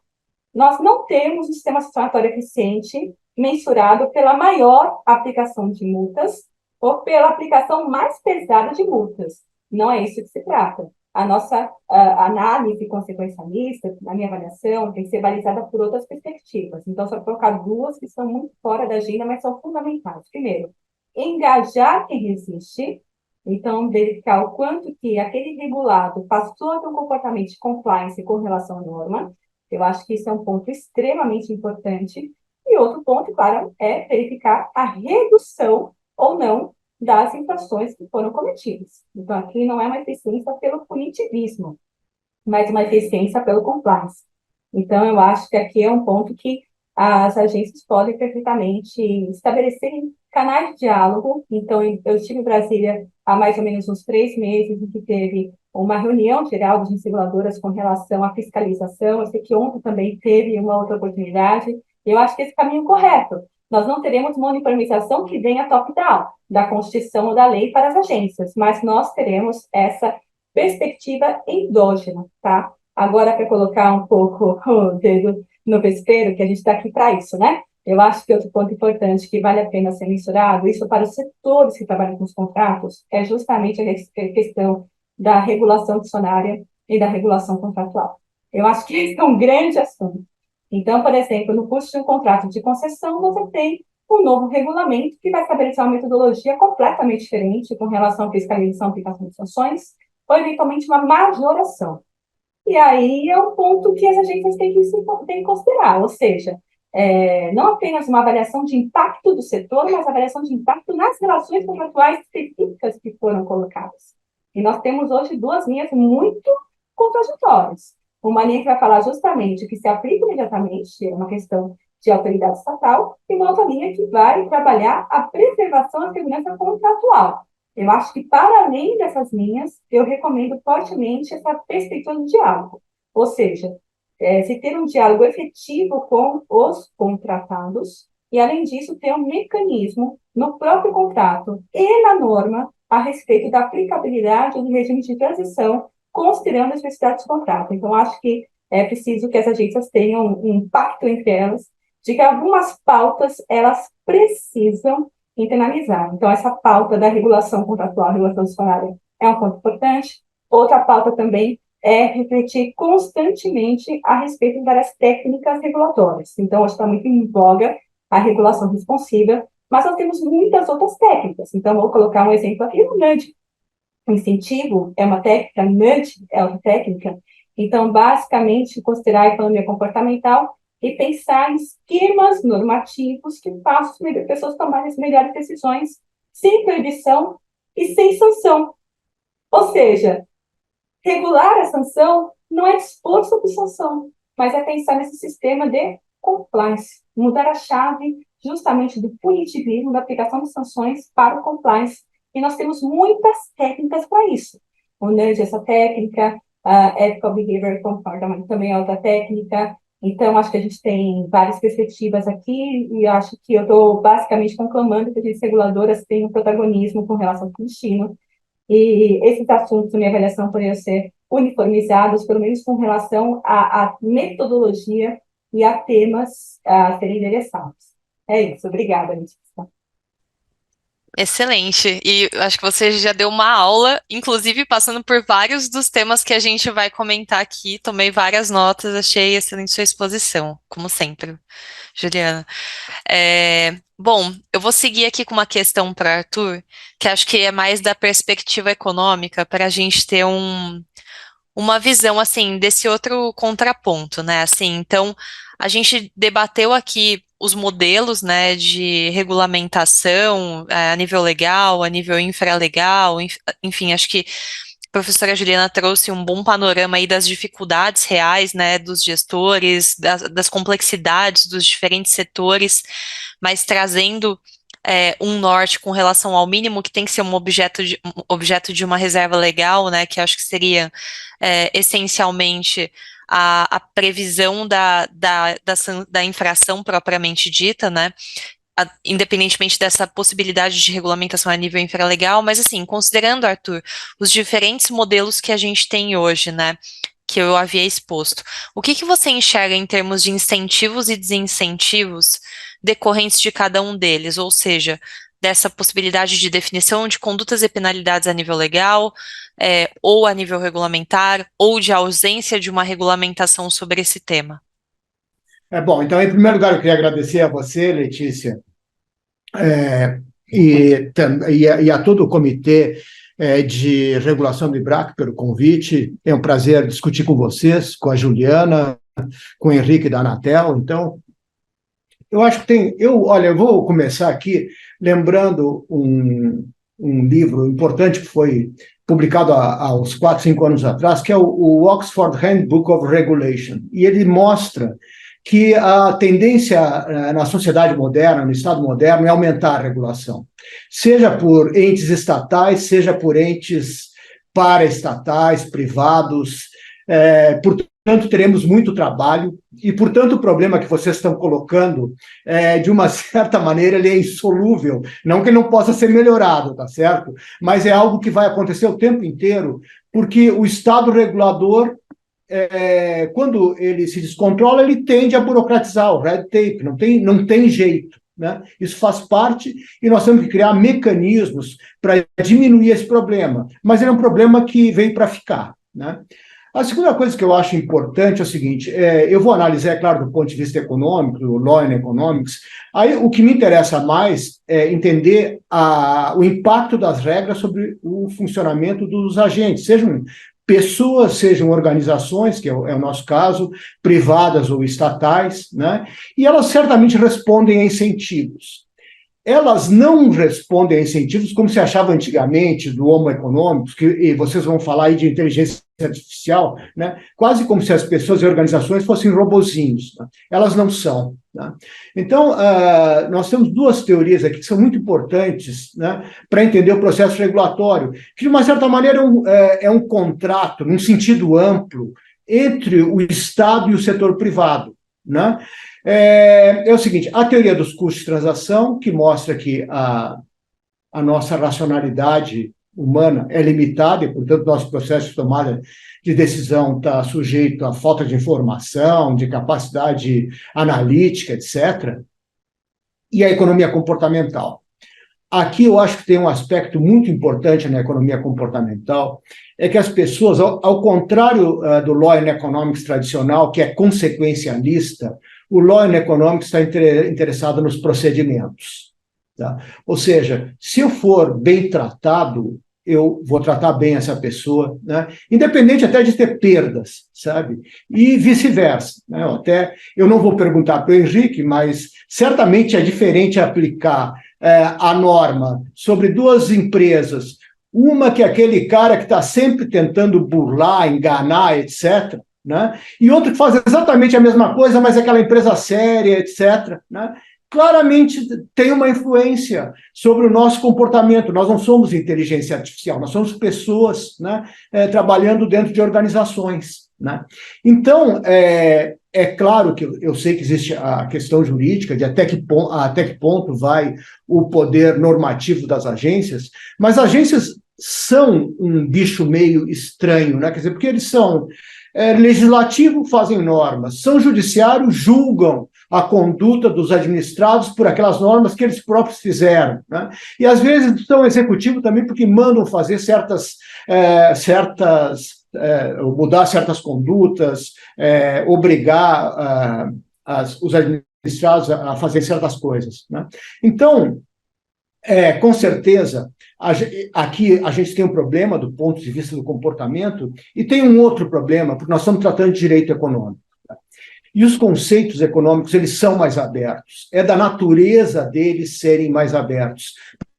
Nós não temos um sistema sancionatório eficiente mensurado pela maior aplicação de multas ou pela aplicação mais pesada de multas. Não é isso que se trata. A nossa análise consequencialista, na minha avaliação, tem que ser balizada por outras perspectivas. Então, só vou colocar duas que são muito fora da agenda, mas são fundamentais. Primeiro, engajar quem resiste. Então, verificar o quanto que aquele regulado passou a ter um comportamento de compliance com relação à norma. Eu acho que isso é um ponto extremamente importante. E outro ponto, claro, é verificar a redução ou não das infrações que foram cometidas. Então, aqui não é uma eficiência pelo punitivismo, mas uma eficiência pelo compliance. Então, eu acho que aqui é um ponto que as agências podem perfeitamente estabelecer canais de diálogo. Então, eu estive em Brasília há mais ou menos uns 3 meses, em que teve uma reunião geral das reguladoras com relação à fiscalização. Eu sei que ontem também teve uma outra oportunidade. Eu acho que esse é o caminho correto. Nós não teremos uma uniformização que venha top-down, da Constituição ou da lei para as agências, mas nós teremos essa perspectiva endógena, tá? Agora, para colocar um pouco o dedo no vespeiro, que a gente está aqui para isso, né? Eu acho que outro ponto importante que vale a pena ser mensurado, isso para os setores que trabalham com os contratos, é justamente a questão da regulação dicionária e da regulação contratual. Eu acho que esse é um grande assunto. Então, por exemplo, no custo de um contrato de concessão, você tem um novo regulamento que vai estabelecer uma metodologia completamente diferente com relação à fiscalização e aplicação de sanções, ou eventualmente uma majoração. E aí é um ponto que as agências têm que considerar, ou seja, não apenas uma avaliação de impacto do setor, mas avaliação de impacto nas relações contratuais específicas que foram colocadas. E nós temos hoje duas linhas muito contraditórias. Uma linha que vai falar justamente que se aplica imediatamente, é uma questão de autoridade estatal, e uma outra linha que vai trabalhar a preservação da segurança contratual. Eu acho que, para além dessas linhas, eu recomendo fortemente essa perspectiva de diálogo. Ou seja, se ter um diálogo efetivo com os contratados e, além disso, ter um mecanismo no próprio contrato e na norma a respeito da aplicabilidade do regime de transição, considerando as especificidades do contrato. Então, acho que é preciso que as agências tenham um pacto entre elas, de que algumas pautas elas precisam internalizar. Então, essa pauta da regulação contratual, regulação dicionária, é um ponto importante. Outra pauta também é refletir constantemente a respeito de várias técnicas regulatórias. Então, hoje está muito em voga a regulação responsiva, mas nós temos muitas outras técnicas. Então, vou colocar um exemplo aqui no nudge. O incentivo é uma técnica, nudge é outra técnica. Então, basicamente, considerar a economia comportamental e pensar em esquemas normativos que façam as pessoas tomarem as melhores decisões sem proibição e sem sanção. Ou seja, regular a sanção não é dispor sobre sanção, mas é pensar nesse sistema de compliance, mudar a chave justamente do punitivismo, da aplicação de sanções para o compliance. E nós temos muitas técnicas para isso. O nudge, essa técnica, a Ethical Behavior Comportment também é outra técnica. Então, acho que a gente tem várias perspectivas aqui e acho que eu estou basicamente conclamando que as reguladoras tenham protagonismo com relação ao destino. E esses assuntos, na minha avaliação, poderiam ser uniformizados, pelo menos com relação à metodologia e a temas a serem endereçados. É isso, obrigada, Letícia. Excelente. E acho que você já deu uma aula, inclusive passando por vários dos temas que a gente vai comentar aqui. Tomei várias notas, achei excelente sua exposição, como sempre, Juliana. Bom, eu vou seguir aqui com uma questão para Arthur, que acho que é mais da perspectiva econômica, para a gente ter uma visão, assim, desse outro contraponto, né? Assim, então, a gente debateu aqui os modelos, né, de regulamentação, a nível legal, a nível infralegal, enfim, acho que a professora Juliana trouxe um bom panorama aí das dificuldades reais, né, dos gestores, das complexidades dos diferentes setores, mas trazendo um norte com relação ao mínimo, que tem que ser um objeto de uma reserva legal, né, que acho que seria essencialmente a previsão da infração propriamente dita, né, independentemente dessa possibilidade de regulamentação a nível infralegal, mas assim, considerando, Arthur, os diferentes modelos que a gente tem hoje, né, que eu havia exposto, o que você enxerga em termos de incentivos e desincentivos decorrentes de cada um deles, ou seja, dessa possibilidade de definição de condutas e penalidades a nível legal, ou a nível regulamentar, ou de ausência de uma regulamentação sobre esse tema? Bom, então, em primeiro lugar, eu queria agradecer a você, Letícia, e a todo o comitê de regulação do IBRAC pelo convite. É um prazer discutir com vocês, com a Juliana, com o Henrique da Anatel. Então, eu acho que olha, eu vou começar aqui lembrando um livro importante que foi publicado há uns 4, 5 anos atrás, que é o Oxford Handbook of Regulation, e ele mostra que a tendência na sociedade moderna, no Estado moderno, é aumentar a regulação, seja por entes estatais, seja por entes paraestatais, privados. Portanto, teremos muito trabalho e, portanto, o problema que vocês estão colocando, de uma certa maneira, ele é insolúvel. Não que ele não possa ser melhorado, tá certo? Mas é algo que vai acontecer o tempo inteiro, porque o Estado regulador, quando ele se descontrola, ele tende a burocratizar o red tape, não tem jeito, né? Isso faz parte e nós temos que criar mecanismos para diminuir esse problema, mas ele é um problema que veio para ficar, né? A segunda coisa que eu acho importante é o seguinte: eu vou analisar, é claro, do ponto de vista econômico, do Law and Economics. Aí o que me interessa mais é entender o impacto das regras sobre o funcionamento dos agentes, sejam pessoas, sejam organizações, que é o nosso caso, privadas ou estatais, né? E elas certamente respondem a incentivos. Elas não respondem a incentivos como se achava antigamente do Homo economicus, e vocês vão falar aí de inteligência artificial, né? Quase como se as pessoas e organizações fossem robozinhos, né? Elas não são, né? Então, nós temos duas teorias aqui que são muito importantes, né, para entender o processo regulatório, que de uma certa maneira é um contrato, num sentido amplo, entre o Estado e o setor privado, né? É o seguinte: a teoria dos custos de transação, que mostra que a nossa racionalidade humana é limitada e, portanto, nosso processo de tomada de decisão está sujeito à falta de informação, de capacidade analítica, etc. E a economia comportamental. Aqui eu acho que tem um aspecto muito importante na economia comportamental, é que as pessoas, ao contrário do Law and Economics tradicional, que é consequencialista, o Law and Economics está interessado nos procedimentos, tá? Ou seja, se eu for bem tratado, eu vou tratar bem essa pessoa, né? Independente até de ter perdas, sabe? E vice-versa, né? Eu não vou perguntar para o Henrique, mas certamente é diferente aplicar a norma sobre duas empresas, uma que é aquele cara que está sempre tentando burlar, enganar, etc., né? E outro que faz exatamente a mesma coisa, mas é aquela empresa séria, etc., né? Claramente tem uma influência sobre o nosso comportamento. Nós não somos inteligência artificial, nós somos pessoas, né, trabalhando dentro de organizações, né? Então, é claro que eu sei que existe a questão jurídica de até que ponto vai o poder normativo das agências, mas agências são um bicho meio estranho, né? Quer dizer, porque eles são legislativo, fazem normas, são judiciário, julgam a conduta dos administrados por aquelas normas que eles próprios fizeram, né? E às vezes são executivo também porque mandam fazer mudar certas condutas, obrigar os administrados a fazer certas coisas, né? Então, com certeza, aqui a gente tem um problema do ponto de vista do comportamento e tem um outro problema, porque nós estamos tratando de direito econômico. E os conceitos econômicos, eles são mais abertos. É da natureza deles serem mais abertos.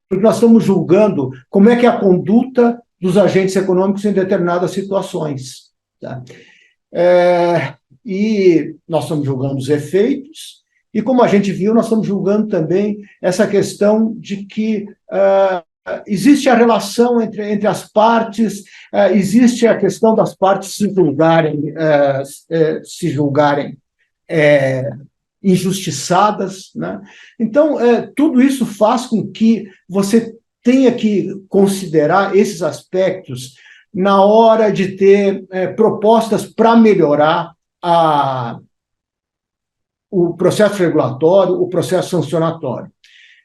Porque nós estamos julgando como é que é a conduta dos agentes econômicos em determinadas situações, tá? E nós estamos julgando os efeitos E como a gente viu, nós estamos julgando também essa questão de que existe a relação entre as partes, existe a questão das partes se julgarem injustiçadas, né? Então, tudo isso faz com que você tenha que considerar esses aspectos na hora de ter propostas para melhorar o processo regulatório, o processo sancionatório.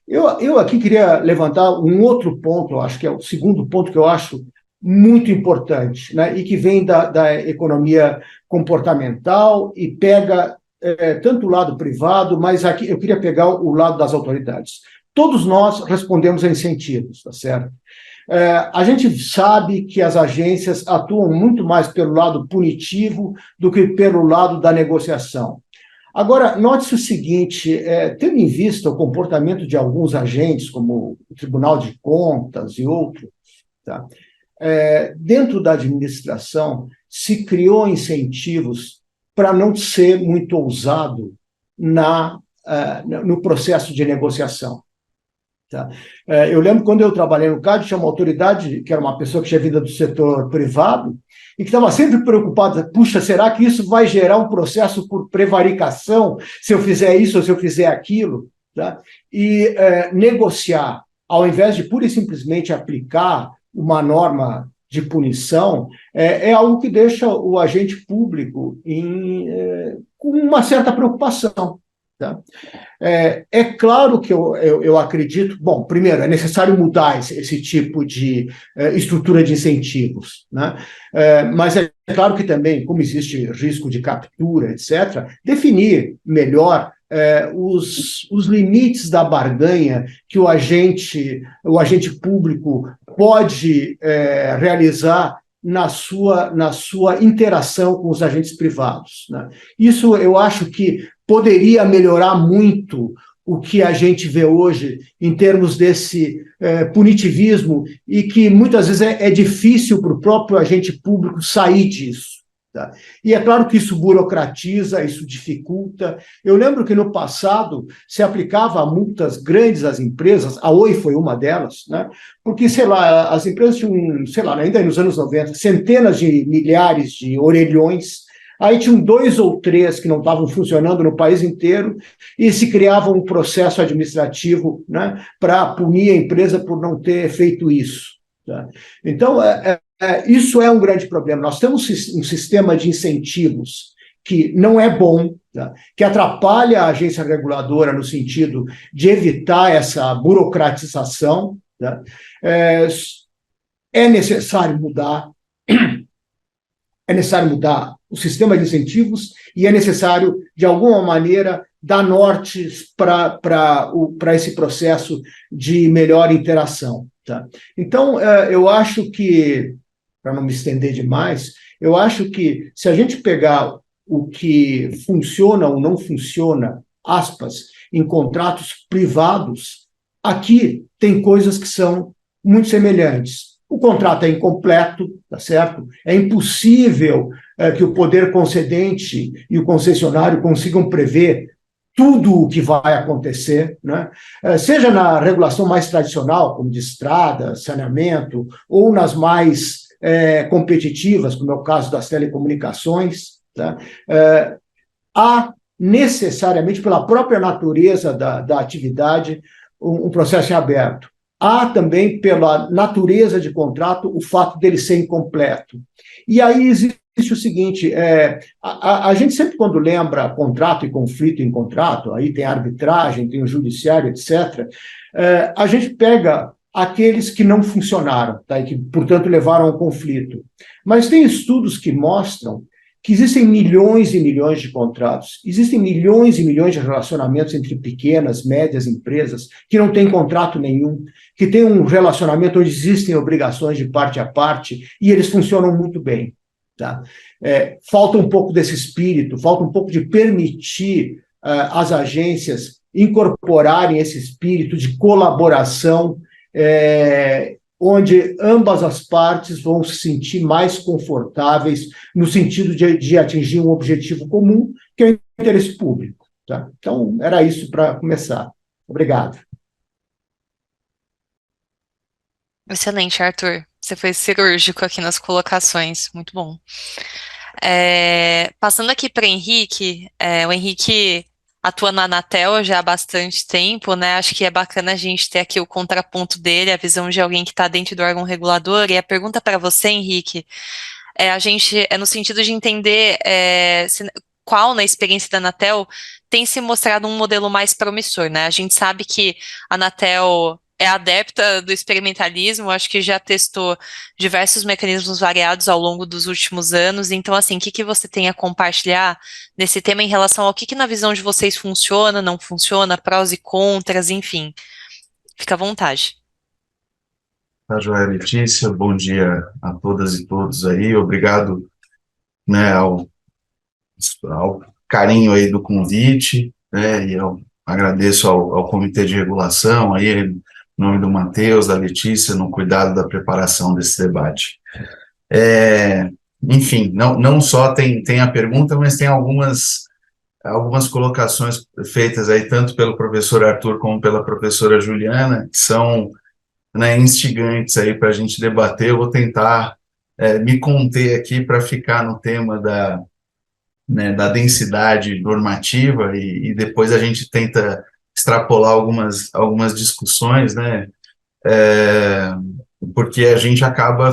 Eu aqui queria levantar um outro ponto, eu acho que é o segundo ponto que eu acho muito importante, né, e que vem da economia comportamental e pega tanto o lado privado, mas aqui eu queria pegar o lado das autoridades. Todos nós respondemos a incentivos, tá certo? A gente sabe que as agências atuam muito mais pelo lado punitivo do que pelo lado da negociação. Agora, note-se o seguinte, tendo em vista o comportamento de alguns agentes, como o Tribunal de Contas e outros, tá? Dentro da administração, se criou incentivos para não ser muito ousado no processo de negociação. Tá? Eu lembro quando eu trabalhei no CAD, tinha uma autoridade, que era uma pessoa que tinha vida do setor privado, e que estava sempre preocupada, puxa, será que isso vai gerar um processo por prevaricação, se eu fizer isso ou se eu fizer aquilo? Tá? E negociar, ao invés de pura e simplesmente aplicar uma norma de punição, é algo que deixa o agente público com uma certa preocupação. Tá? É claro que eu acredito, bom, primeiro, é necessário mudar esse tipo de estrutura de incentivos, né? Mas é claro que também, como existe risco de captura, etc., definir melhor os limites da barganha que o agente público pode realizar na sua interação com os agentes privados, né? Isso eu acho que poderia melhorar muito o que a gente vê hoje em termos desse punitivismo e que muitas vezes é difícil para o próprio agente público sair disso. Tá? E é claro que isso burocratiza, isso dificulta. Eu lembro que no passado se aplicava multas grandes às empresas, a Oi foi uma delas, né? Porque, sei lá, as empresas tinham, sei lá, ainda nos anos 90, centenas de milhares de orelhões, aí tinham 2 ou 3 que não estavam funcionando no país inteiro e se criava um processo administrativo, né, para punir a empresa por não ter feito isso. Tá? Então, isso é um grande problema. Nós temos um sistema de incentivos que não é bom, tá? Que atrapalha a agência reguladora no sentido de evitar essa burocratização. Tá? É necessário mudar o sistema de incentivos e é necessário, de alguma maneira, dar nortes para esse processo de melhor interação. Tá? Então, eu acho que, para não me estender demais, eu acho que se a gente pegar o que funciona ou não funciona, aspas, em contratos privados, aqui tem coisas que são muito semelhantes. O contrato é incompleto, tá certo? É impossível que o poder concedente e o concessionário consigam prever tudo o que vai acontecer, né? Seja na regulação mais tradicional, como de estrada, saneamento, ou nas mais competitivas, como é o caso das telecomunicações, tá? Há necessariamente, pela própria natureza da atividade, um processo em aberto. Há também, pela natureza de contrato, o fato dele ser incompleto. E aí existe o seguinte, a gente sempre, quando lembra contrato e conflito em contrato, aí tem arbitragem, tem o judiciário, etc., a gente pega aqueles que não funcionaram, tá, e que, portanto, levaram ao conflito. Mas tem estudos que mostram que existem milhões e milhões de contratos, existem milhões e milhões de relacionamentos entre pequenas, médias empresas que não têm contrato nenhum, que têm um relacionamento onde existem obrigações de parte a parte e eles funcionam muito bem. Tá? Falta um pouco desse espírito, falta um pouco de permitir as agências incorporarem esse espírito de colaboração, onde ambas as partes vão se sentir mais confortáveis no sentido de atingir um objetivo comum, que é o interesse público. Tá? Então, era isso para começar. Obrigado. Excelente, Arthur. Você foi cirúrgico aqui nas colocações. Muito bom. Passando aqui para Henrique, o Henrique atua na Anatel já há bastante tempo, né? Acho que é bacana a gente ter aqui o contraponto dele, a visão de alguém que está dentro do órgão regulador. E a pergunta para você, Henrique, a gente é no sentido de entender qual, na experiência da Anatel, tem se mostrado um modelo mais promissor, né? A gente sabe que a Anatel é adepta do experimentalismo, acho que já testou diversos mecanismos variados ao longo dos últimos anos. Então, assim, o que que você tem a compartilhar nesse tema em relação ao que na visão de vocês funciona, não funciona, prós e contras, enfim. Fica à vontade. Tá, joia, Letícia, bom dia a todas e todos aí, obrigado, né, ao carinho aí do convite, né, e eu agradeço ao Comitê de Regulação, aí, em nome do Matheus, da Letícia, no cuidado da preparação desse debate. Enfim, não só tem a pergunta, mas tem algumas colocações feitas aí, tanto pelo professor Arthur como pela professora Juliana, que são, né, instigantes aí para a gente debater. Eu vou tentar me conter aqui para ficar no tema da densidade normativa e depois a gente tenta extrapolar algumas discussões, né, porque a gente acaba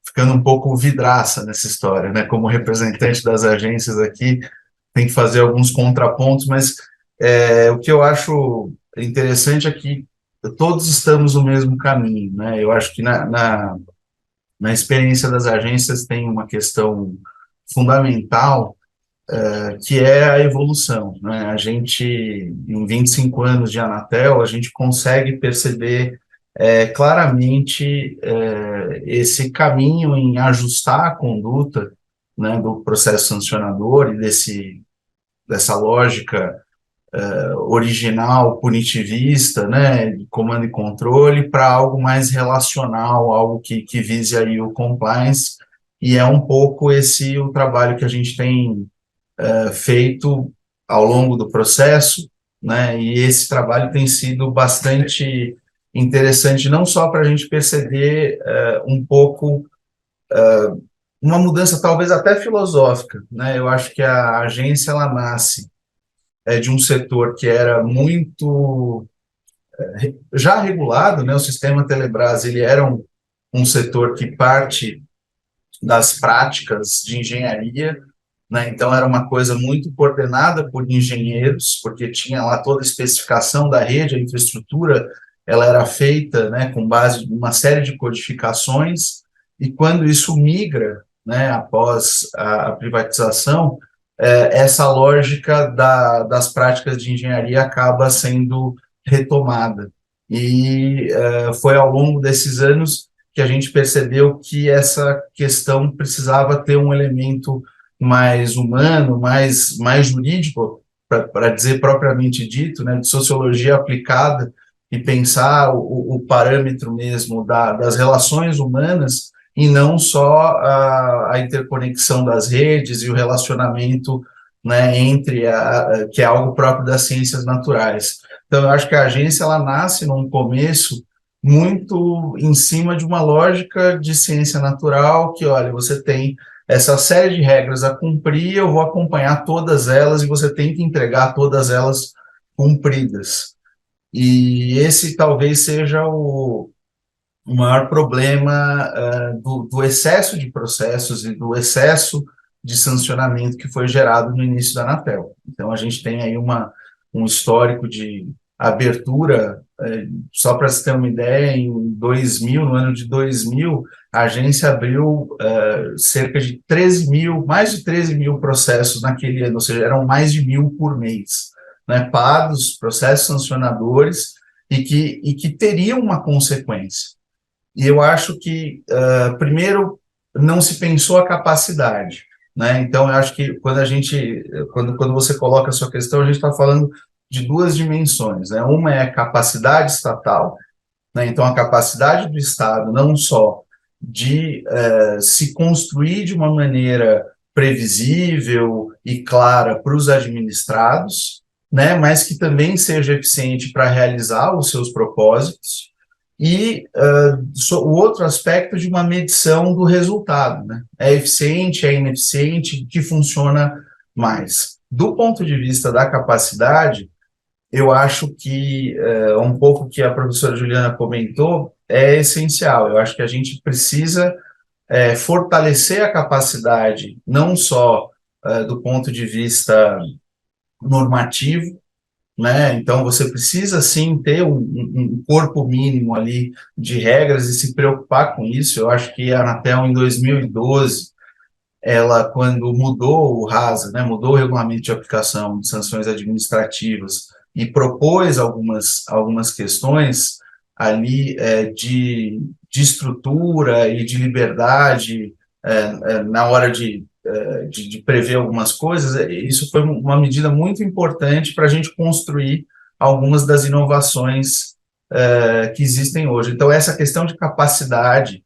ficando um pouco vidraça nessa história, né, como representante das agências aqui, tem que fazer alguns contrapontos, mas o que eu acho interessante é que todos estamos no mesmo caminho, né? Eu acho que na experiência das agências tem uma questão fundamental, que é a evolução, né? A gente, em 25 anos de Anatel, a gente consegue perceber claramente esse caminho em ajustar a conduta, né, do processo sancionador e dessa lógica original, punitivista, né, de comando e controle, para algo mais relacional, algo que vise aí o compliance, e é um pouco esse o trabalho que a gente tem feito ao longo do processo, né, e esse trabalho tem sido bastante interessante, não só para a gente perceber um pouco uma mudança talvez até filosófica, né, eu acho que a agência, ela nasce de um setor que era muito já regulado, né? O sistema Telebrás, ele era um setor que parte das práticas de engenharia, né? Então era uma coisa muito coordenada por engenheiros, porque tinha lá toda a especificação da rede, a infraestrutura, ela era feita, né, com base em uma série de codificações, e quando isso migra, né, após a privatização, essa lógica das práticas de engenharia acaba sendo retomada. E foi ao longo desses anos que a gente percebeu que essa questão precisava ter um elemento mais humano, mais jurídico, para dizer propriamente dito, né, de sociologia aplicada, e pensar o parâmetro mesmo das relações humanas, e não só a interconexão das redes e o relacionamento, né, que é algo próprio das ciências naturais. Então, eu acho que a agência, ela nasce num começo muito em cima de uma lógica de ciência natural, que, olha, você tem essa série de regras a cumprir, eu vou acompanhar todas elas e você tem que entregar todas elas cumpridas. E esse talvez seja o maior problema do excesso de processos e do excesso de sancionamento que foi gerado no início da Anatel. Então, a gente tem aí um histórico de abertura, só para se ter uma ideia, no ano de 2000, a agência abriu cerca de 13 mil, mais de 13 mil processos naquele ano, ou seja, eram mais de 1.000 por mês, né, pagos, processos sancionadores, e que teriam uma consequência. E eu acho que, primeiro, não se pensou a capacidade, né? Então, eu acho que quando você coloca a sua questão, a gente está falando de duas dimensões, né? Uma é a capacidade estatal, né? Então, a capacidade do Estado, não só de se construir de uma maneira previsível e clara para os administrados, né, mas que também seja eficiente para realizar os seus propósitos, e o outro aspecto de uma medição do resultado, né? É eficiente, é ineficiente, que funciona mais. Do ponto de vista da capacidade, eu acho que um pouco que a professora Juliana comentou é essencial. Eu acho que a gente precisa fortalecer a capacidade, não só do ponto de vista normativo, né? Então, você precisa, sim, ter um corpo mínimo ali de regras e se preocupar com isso. Eu acho que a Anatel, em 2012, ela, quando mudou o RASA, né, mudou o regulamento de aplicação de sanções administrativas e propôs algumas questões ali de estrutura e de liberdade na hora de prever algumas coisas. Isso foi uma medida muito importante para a gente construir algumas das inovações que existem hoje. Então, essa questão de capacidade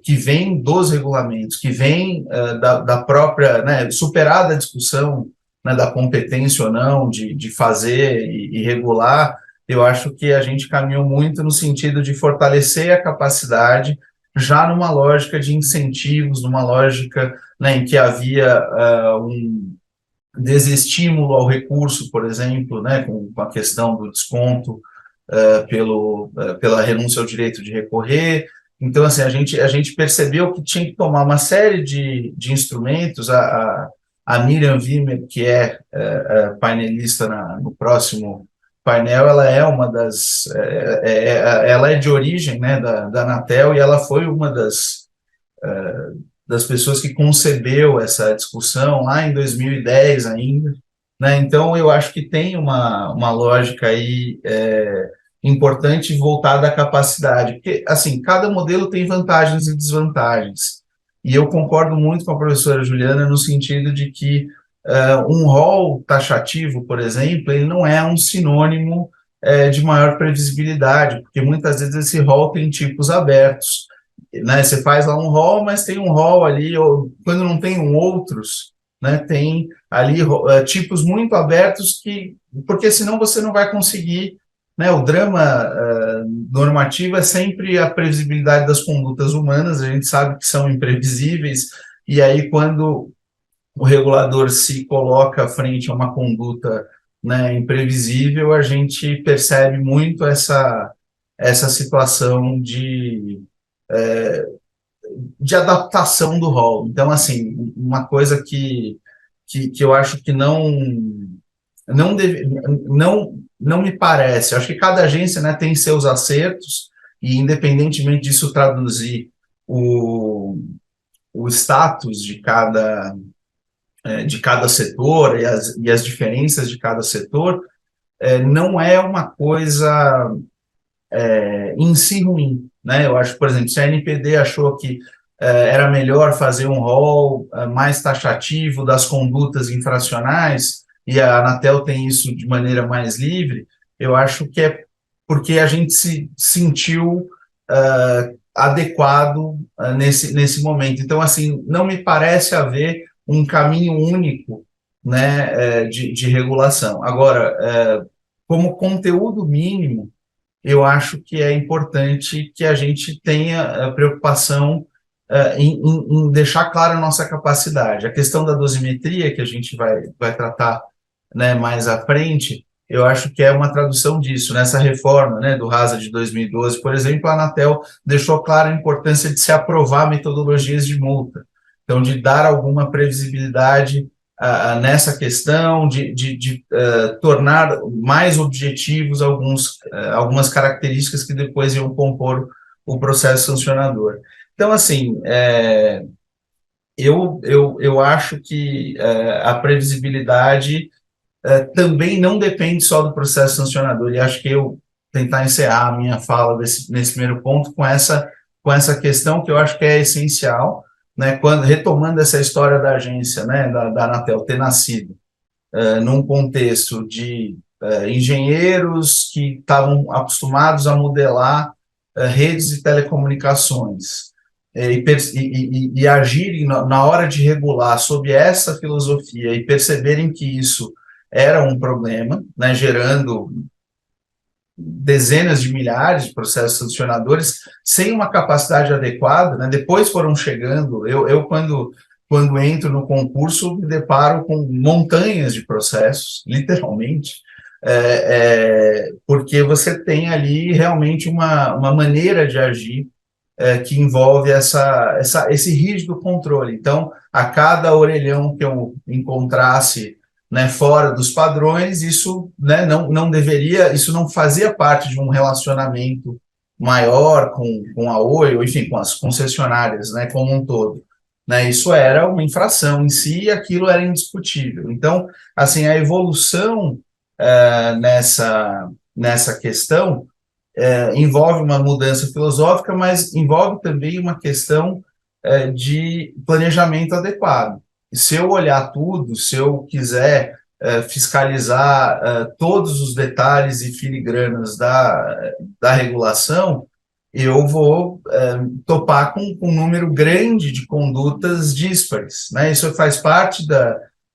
que vem dos regulamentos, que vem da própria, né, superada a discussão, né, da competência ou não de fazer e regular, eu acho que a gente caminhou muito no sentido de fortalecer a capacidade, já numa lógica de incentivos, numa lógica, né, em que havia um desestímulo ao recurso, por exemplo, né, com a questão do desconto pela renúncia ao direito de recorrer. Então, assim, a gente percebeu que tinha que tomar uma série de instrumentos. A Miriam Wimmer, que é painelista no próximo painel, ela é uma das... ela é de origem, né, da Anatel, e ela foi uma das pessoas que concebeu essa discussão lá em 2010 ainda, né? Então, eu acho que tem uma lógica aí importante voltada à capacidade, porque, assim, cada modelo tem vantagens e desvantagens, e eu concordo muito com a professora Juliana no sentido de que um rol taxativo, por exemplo, ele não é um sinônimo de maior previsibilidade, porque muitas vezes esse rol tem tipos abertos, né? Você faz lá um rol, mas tem um rol ali, ou quando não tem outros, né, tem ali tipos muito abertos, porque senão você não vai conseguir, né? O drama normativo é sempre a previsibilidade das condutas humanas. A gente sabe que são imprevisíveis, e aí quando o regulador se coloca frente a uma conduta, né, imprevisível, a gente percebe muito essa situação de adaptação do rol. Então, assim, uma coisa que eu acho que não me parece. Eu acho que cada agência, né, tem seus acertos, e independentemente disso traduzir o status de cada setor e as diferenças de cada setor, não é uma coisa em si ruim, né? Eu acho, por exemplo, se a NPD achou que era melhor fazer um rol mais taxativo das condutas infracionais, e a Anatel tem isso de maneira mais livre, eu acho que é porque a gente se sentiu adequado nesse momento. Então, assim, não me parece haver um caminho único, né, de regulação. Agora, como conteúdo mínimo, eu acho que é importante que a gente tenha a preocupação em deixar clara a nossa capacidade. A questão da dosimetria, que a gente vai tratar, né, mais à frente, eu acho que é uma tradução disso. Nessa reforma, né, do RASA de 2012, por exemplo, a Anatel deixou clara a importância de se aprovar metodologias de multa, então de dar alguma previsibilidade nessa questão, de tornar mais objetivos algumas características que depois iam compor o processo sancionador. Então, assim, eu acho que a previsibilidade também não depende só do processo sancionador, e acho que eu tentar encerrar a minha fala nesse primeiro ponto com essa questão que eu acho que é essencial, né, retomando essa história da agência, né, da Anatel ter nascido num contexto de engenheiros que estavam acostumados a modelar redes de telecomunicações e agirem na hora de regular sob essa filosofia e perceberem que isso era um problema, né, gerando dezenas de milhares de processos sancionadores sem uma capacidade adequada, né? Depois foram chegando, quando entro no concurso, me deparo com montanhas de processos, literalmente, porque você tem ali realmente uma maneira de agir que envolve esse rígido controle. Então, a cada orelhão que eu encontrasse, né, fora dos padrões, isso, né, não deveria, isso não fazia parte de um relacionamento maior com a Oi, ou enfim, com as concessionárias, né, como um todo. Né, isso era uma infração em si e aquilo era indiscutível. Então, assim, a evolução nessa questão envolve uma mudança filosófica, mas envolve também uma questão de planejamento adequado. E se eu olhar tudo, se eu quiser fiscalizar todos os detalhes e filigranas da regulação, eu vou topar com um número grande de condutas díspares, né? Isso faz parte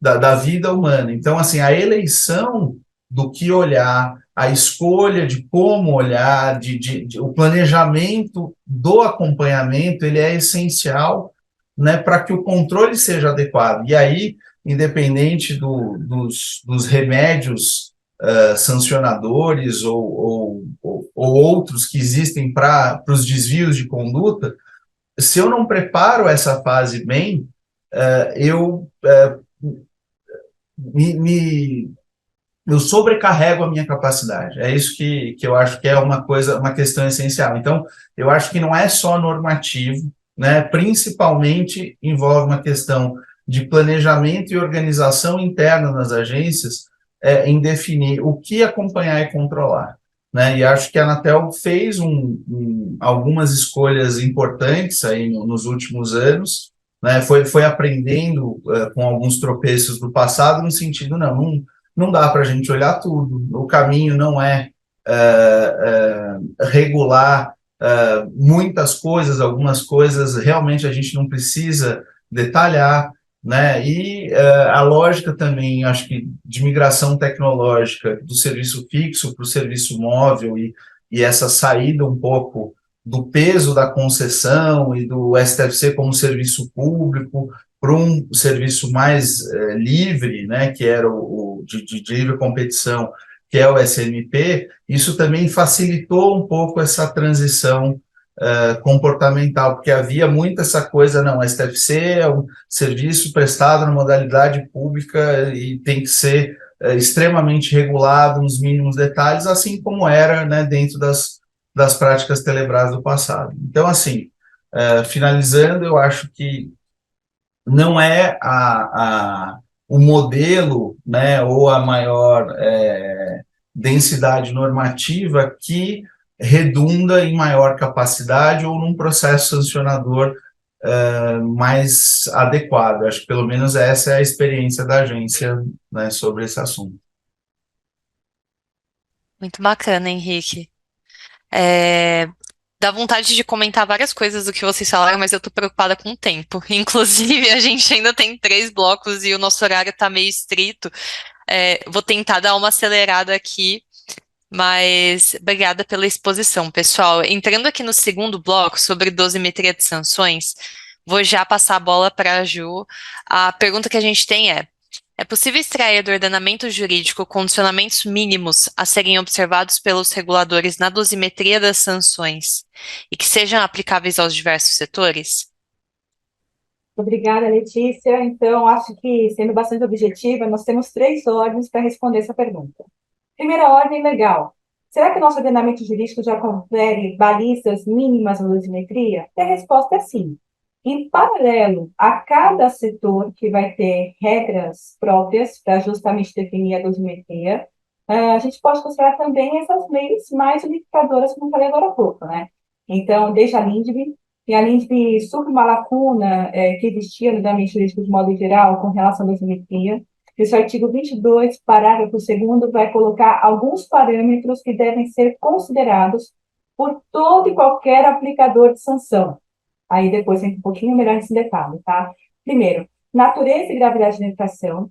da vida humana. Então, assim, a eleição do que olhar, a escolha de como olhar, o planejamento do acompanhamento, ele é essencial, né, para que o controle seja adequado. E aí, independente dos remédios sancionadores ou outros que existem para os desvios de conduta, se eu não preparo essa fase bem, eu eu sobrecarrego a minha capacidade. É isso que eu acho que é uma questão essencial. Então, eu acho que não é só normativo, né? Principalmente envolve uma questão de planejamento e organização interna nas agências em definir o que acompanhar e controlar. Né? E acho que a Anatel fez algumas escolhas importantes aí nos últimos anos, né? Foi aprendendo com alguns tropeços do passado, no sentido, não dá para a gente olhar tudo. O caminho não é regular muitas coisas, algumas coisas realmente a gente não precisa detalhar, né? E a lógica também, acho que, de migração tecnológica do serviço fixo para o serviço móvel e essa saída um pouco do peso da concessão e do STFC como serviço público para um serviço mais livre, né, que era de livre competição, que é o SMP, isso também facilitou um pouco essa transição comportamental, porque havia muito essa coisa, não, a STFC é um serviço prestado na modalidade pública e tem que ser extremamente regulado nos mínimos detalhes, assim como era, né, dentro das práticas Telebrás do passado. Então, assim, finalizando, eu acho que não é o modelo, né, ou a maior densidade normativa que redunda em maior capacidade ou num processo sancionador mais adequado. Acho que pelo menos essa é a experiência da agência, né, sobre esse assunto. Muito bacana, Henrique. É, dá vontade de comentar várias coisas do que vocês falaram, mas eu tô preocupada com o tempo. Inclusive, a gente ainda tem 3 blocos e o nosso horário tá meio estrito. Vou tentar dar uma acelerada aqui, mas obrigada pela exposição, pessoal. Entrando aqui no segundo bloco sobre dosimetria de sanções, vou já passar a bola para a Ju. A pergunta que a gente tem é possível extrair do ordenamento jurídico condicionamentos mínimos a serem observados pelos reguladores na dosimetria das sanções e que sejam aplicáveis aos diversos setores? Obrigada, Letícia. Então, acho que, sendo bastante objetiva, nós temos 3 ordens para responder essa pergunta. Primeira ordem, legal. Será que o nosso ordenamento jurídico já confere balizas mínimas na dosimetria? E a resposta é sim. Em paralelo a cada setor que vai ter regras próprias para justamente definir a dosimetria, a gente pode considerar também essas leis mais unificadoras, como eu falei agora há pouco, né? Então, desde a LINDB, e a LINDB supre uma lacuna que existia no ordenamento jurídico de modo geral com relação à dosimetria. Esse artigo 22, parágrafo 2º, vai colocar alguns parâmetros que devem ser considerados por todo e qualquer aplicador de sanção. Aí depois entra um pouquinho melhor nesse detalhe, tá? Primeiro, natureza e gravidade da infração,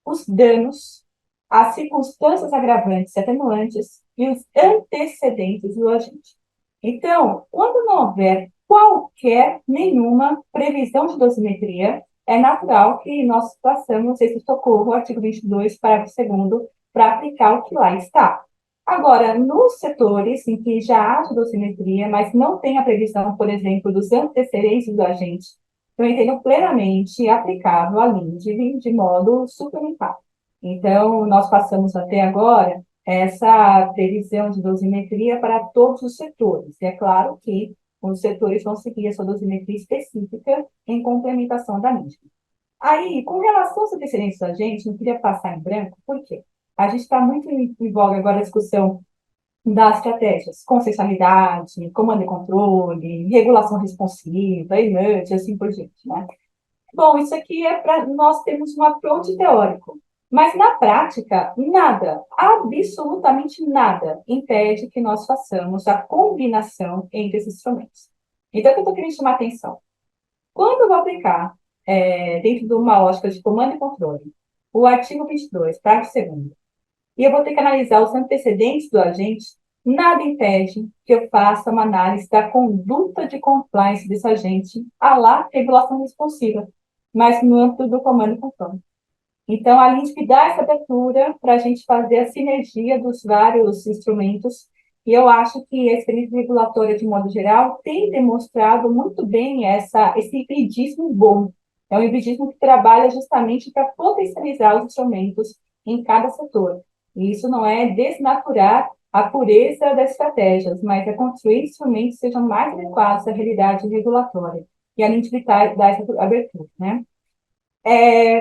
os danos, as circunstâncias agravantes e atenuantes e os antecedentes do agente. Então, quando não houver nenhuma previsão de dosimetria, é natural que nós façamos esse socorro, artigo 22, parágrafo 2º, para aplicar o que lá está. Agora, nos setores em que já haja dosimetria, mas não tem a previsão, por exemplo, dos antecedentes do agente, eu entendo plenamente aplicável a LINDB de modo suplementar. Então, nós passamos até agora essa previsão de dosimetria para todos os setores. E é claro que os setores vão seguir a sua dosimetria específica em complementação da LINDB. Aí, com relação aos antecedentes da gente, não queria passar em branco, por quê? A gente está muito em voga agora a discussão das estratégias, consensualidade, comando e controle, regulação responsiva, emerge, assim por diante, né? Bom, isso aqui é para nós termos um approach teórico, mas na prática, nada, absolutamente nada, impede que nós façamos a combinação entre esses instrumentos. Então, o que eu estou querendo chamar a atenção? Quando eu vou aplicar, dentro de uma lógica de comando e controle, o artigo 22, parágrafo 2º, e eu vou ter que analisar os antecedentes do agente, nada impede que eu faça uma análise da conduta de compliance desse agente, à lá regulação responsiva, mas no âmbito do comando e controle. Então, a LINDB dá essa abertura para a gente fazer a sinergia dos vários instrumentos, e eu acho que a experiência regulatória, de modo geral, tem demonstrado muito bem esse hibridismo bom. É um hibridismo que trabalha justamente para potencializar os instrumentos em cada setor. E isso não é desnaturar a pureza das estratégias, mas é construir instrumentos que sejam mais adequados à realidade regulatória. E a LINDB dá essa abertura, né?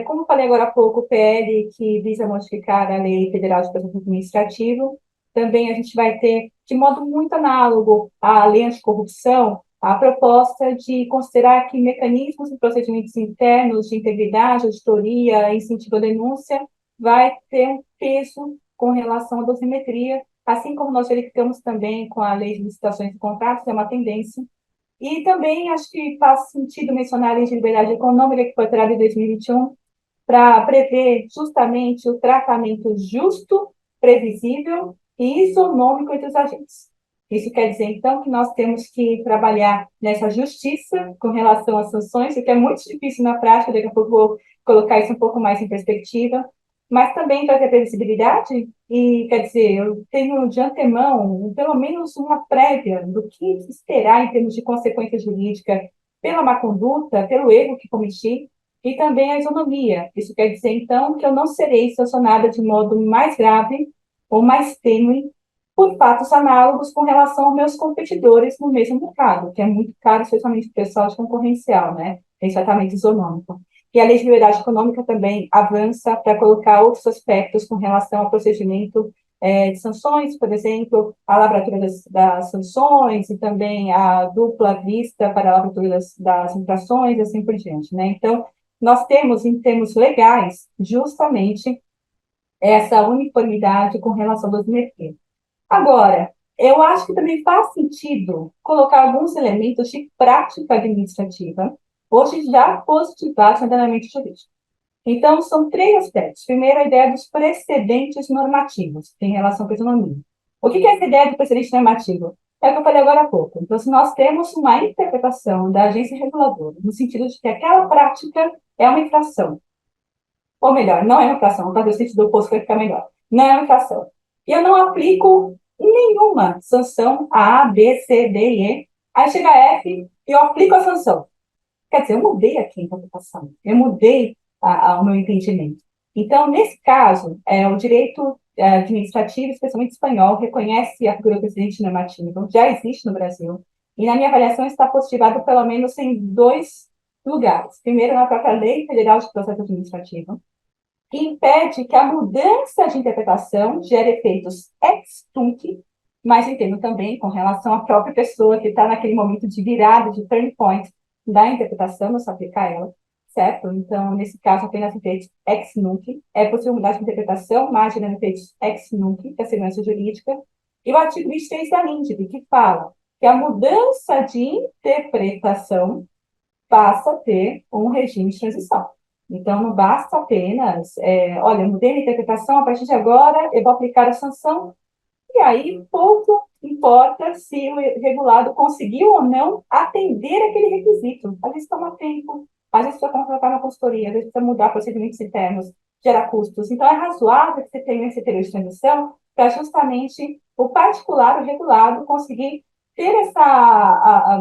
Como falei agora há pouco, o PL que visa modificar a Lei Federal de Processo Administrativo, também a gente vai ter, de modo muito análogo à Lei Anticorrupção, a proposta de considerar que mecanismos e procedimentos internos de integridade, auditoria, incentivo à denúncia, vai ter um peso com relação à dosimetria, assim como nós verificamos também com a Lei de Licitações e Contratos, é uma tendência. E também acho que faz sentido mencionar a Lei de Liberdade Econômica, que foi alterada em 2021, para prever justamente o tratamento justo, previsível e isonômico entre os agentes. Isso quer dizer, então, que nós temos que trabalhar nessa justiça com relação às sanções, o que é muito difícil na prática, daqui a pouco vou colocar isso um pouco mais em perspectiva, mas também trazer previsibilidade, e quer dizer, eu tenho de antemão, pelo menos uma prévia do que esperar em termos de consequência jurídica pela má conduta, pelo erro que cometi, e também a isonomia. Isso quer dizer, então, que eu não serei sancionada de modo mais grave ou mais tênue por fatos análogos com relação aos meus competidores no mesmo mercado, que é muito caro, especialmente para o pessoal de concorrencial, né? Esse tratamento isonômico. E a Lei de Liberdade Econômica também avança para colocar outros aspectos com relação ao procedimento de sanções, por exemplo, a lavratura das sanções e também a dupla vista para a lavratura das infrações e assim por diante, né? Então, nós temos, em termos legais, justamente essa uniformidade com relação aos mercados. Agora, eu acho que também faz sentido colocar alguns elementos de prática administrativa, hoje já positivados no ordenamento jurídico. Então, são 3 aspectos. Primeiro, a ideia dos precedentes normativos, que tem relação com a economia. O que é essa ideia do precedente normativo? É o que eu falei agora há pouco. Então, se nós temos uma interpretação da agência reguladora, no sentido de que aquela prática é uma infração, ou melhor, não é uma infração, vou fazer o sentido oposto para ficar melhor. Não é uma infração. E eu não aplico nenhuma sanção A, B, C, D e E. Aí chega F e eu aplico a sanção. Quer dizer, eu mudei aqui a interpretação, eu mudei o meu entendimento. Então, nesse caso, o direito administrativo, especialmente espanhol, reconhece a figura do precedente normativo, já existe no Brasil, e na minha avaliação está positivado pelo menos em 2 lugares. Primeiro, na própria Lei Federal de Processo Administrativo, que impede que a mudança de interpretação gere efeitos ex tunc, mas entendo também com relação à própria pessoa que está naquele momento de virada, de turn point da interpretação, não se aplicar ela, certo? Então, nesse caso, apenas efeitos ex nunc, é possível mudar de interpretação, mas gerando efeitos ex nunc, que é a segurança jurídica, e o artigo 23 da LINDB, que fala que a mudança de interpretação passa a ter um regime de transição. Então, não basta apenas, olha, eu mudei minha interpretação, a partir de agora eu vou aplicar a sanção, e aí pouco importa se o regulado conseguiu ou não atender aquele requisito. Às vezes toma tempo, às vezes precisa contratar uma consultoria, às vezes precisa mudar procedimentos internos, gerar custos. Então, é razoável que você tenha esse período de transição para justamente o particular, o regulado, conseguir ter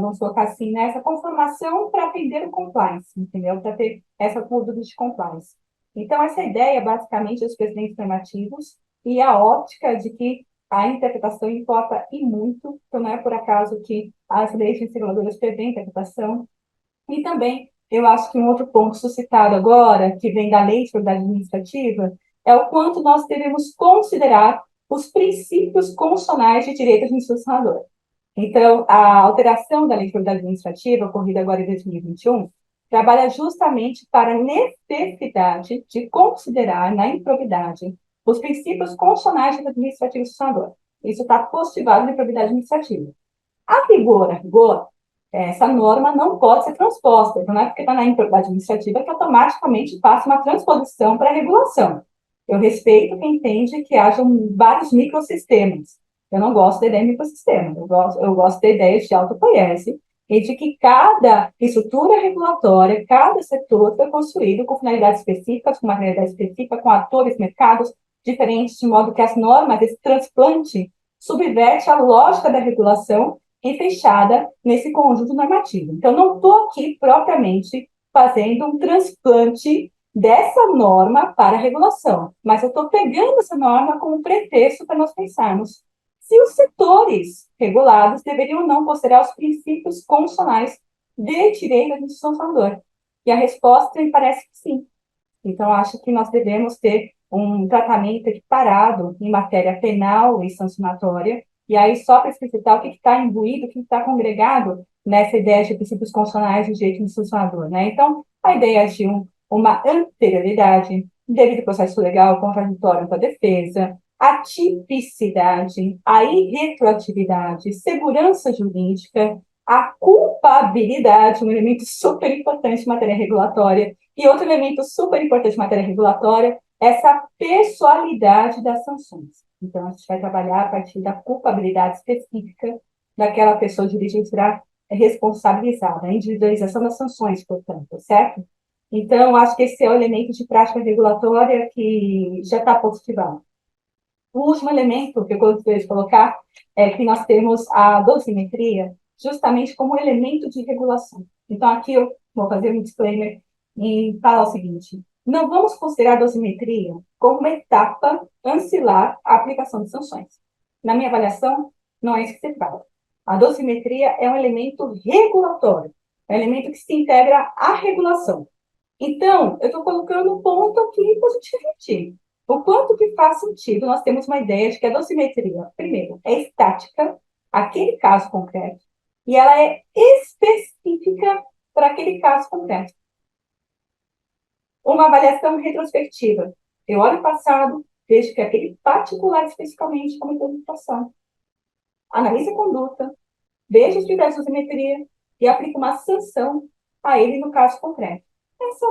vamos colocar assim, né, essa conformação para atender o compliance, entendeu? Para ter essa conduta de compliance. Então, essa ideia, basicamente, dos precedentes normativos e a ótica de que a interpretação importa e muito, então não é por acaso que as leis reguladoras prevêem interpretação. E também, eu acho que um outro ponto suscitado agora, que vem da lei de propriedade administrativa, é o quanto nós devemos considerar os princípios constitucionais de direito administracional. Então, a alteração da lei de propriedade administrativa, ocorrida agora em 2021, trabalha justamente para a necessidade de considerar na improbidade os princípios constitucionais de administrativo sancionador. Isso está positivado na improbidade administrativa. A rigor, essa norma não pode ser transposta. Então, não é porque está na improbidade administrativa que automaticamente passa uma transposição para a regulação. Eu respeito quem entende que hajam vários microsistemas. Eu não gosto da ideia de microsistema. Eu gosto da ideia de autoconhece e de que cada estrutura regulatória, cada setor foi construído com finalidades específicas, com uma realidade específica, com atores, mercados diferentes, de modo que as normas, esse transplante, subverte a lógica da regulação e fechada nesse conjunto normativo. Então, não estou aqui propriamente fazendo um transplante dessa norma para a regulação, mas eu estou pegando essa norma como pretexto para nós pensarmos se os setores regulados deveriam ou não considerar os princípios constitucionais de direito da administração do consumidor. E a resposta me parece que sim. Então, acho que nós devemos ter um tratamento equiparado em matéria penal e sancionatória, e aí só para explicitar o que está imbuído, o que está congregado nessa ideia de princípios constitucionais de direito do sancionador, né? Então, a ideia de uma anterioridade, devido processo legal, contraditório com a defesa, a tipicidade, a irretroatividade, segurança jurídica, a culpabilidade, um elemento super importante em matéria regulatória, e outro elemento super importante em matéria regulatória, essa pessoalidade das sanções. Então, a gente vai trabalhar a partir da culpabilidade específica daquela pessoa jurídica que será responsabilizada, a individualização das sanções, portanto, certo? Então, acho que esse é o elemento de prática regulatória que já está positivado. O último elemento que eu gostaria de colocar é que nós temos a dosimetria justamente como elemento de regulação. Então, aqui eu vou fazer um disclaimer e falar o seguinte: não vamos considerar a dosimetria como uma etapa ancilar à aplicação de sanções. Na minha avaliação, não é isso que se trata. A dosimetria é um elemento regulatório, é um elemento que se integra à regulação. Então, eu estou colocando um ponto aqui para a gente refletir. O quanto que faz sentido nós temos uma ideia de que a dosimetria, primeiro, é estática, aquele caso concreto, e ela é específica para aquele caso concreto. Uma avaliação retrospectiva. Eu olho o passado, vejo que aquele particular especificamente cometeu infração. Analiso a conduta, vejo os critérios de dosimetria e aplico uma sanção a ele no caso concreto. Esse é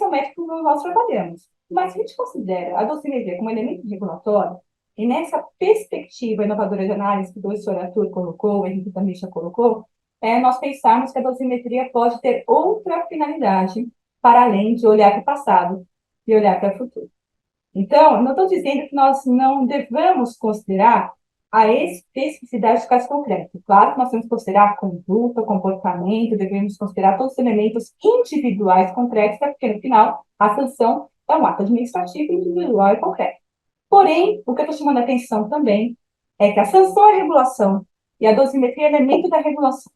o método que nós trabalhamos. Mas a gente considera a dosimetria como elemento regulatório, e nessa perspectiva inovadora de análise que o professor Arthur colocou, o Henrique também já colocou, nós pensarmos que a dosimetria pode ter outra finalidade para além de olhar para o passado e olhar para o futuro. Então, eu não estou dizendo que nós não devamos considerar a especificidade do caso concreto. Claro que nós temos que considerar a conduta, o comportamento, devemos considerar todos os elementos individuais concretos, porque, no final, a sanção é um ato administrativo individual e concreto. Porém, o que eu estou chamando a atenção também é que a sanção é regulação e a dosimetria é elemento da regulação.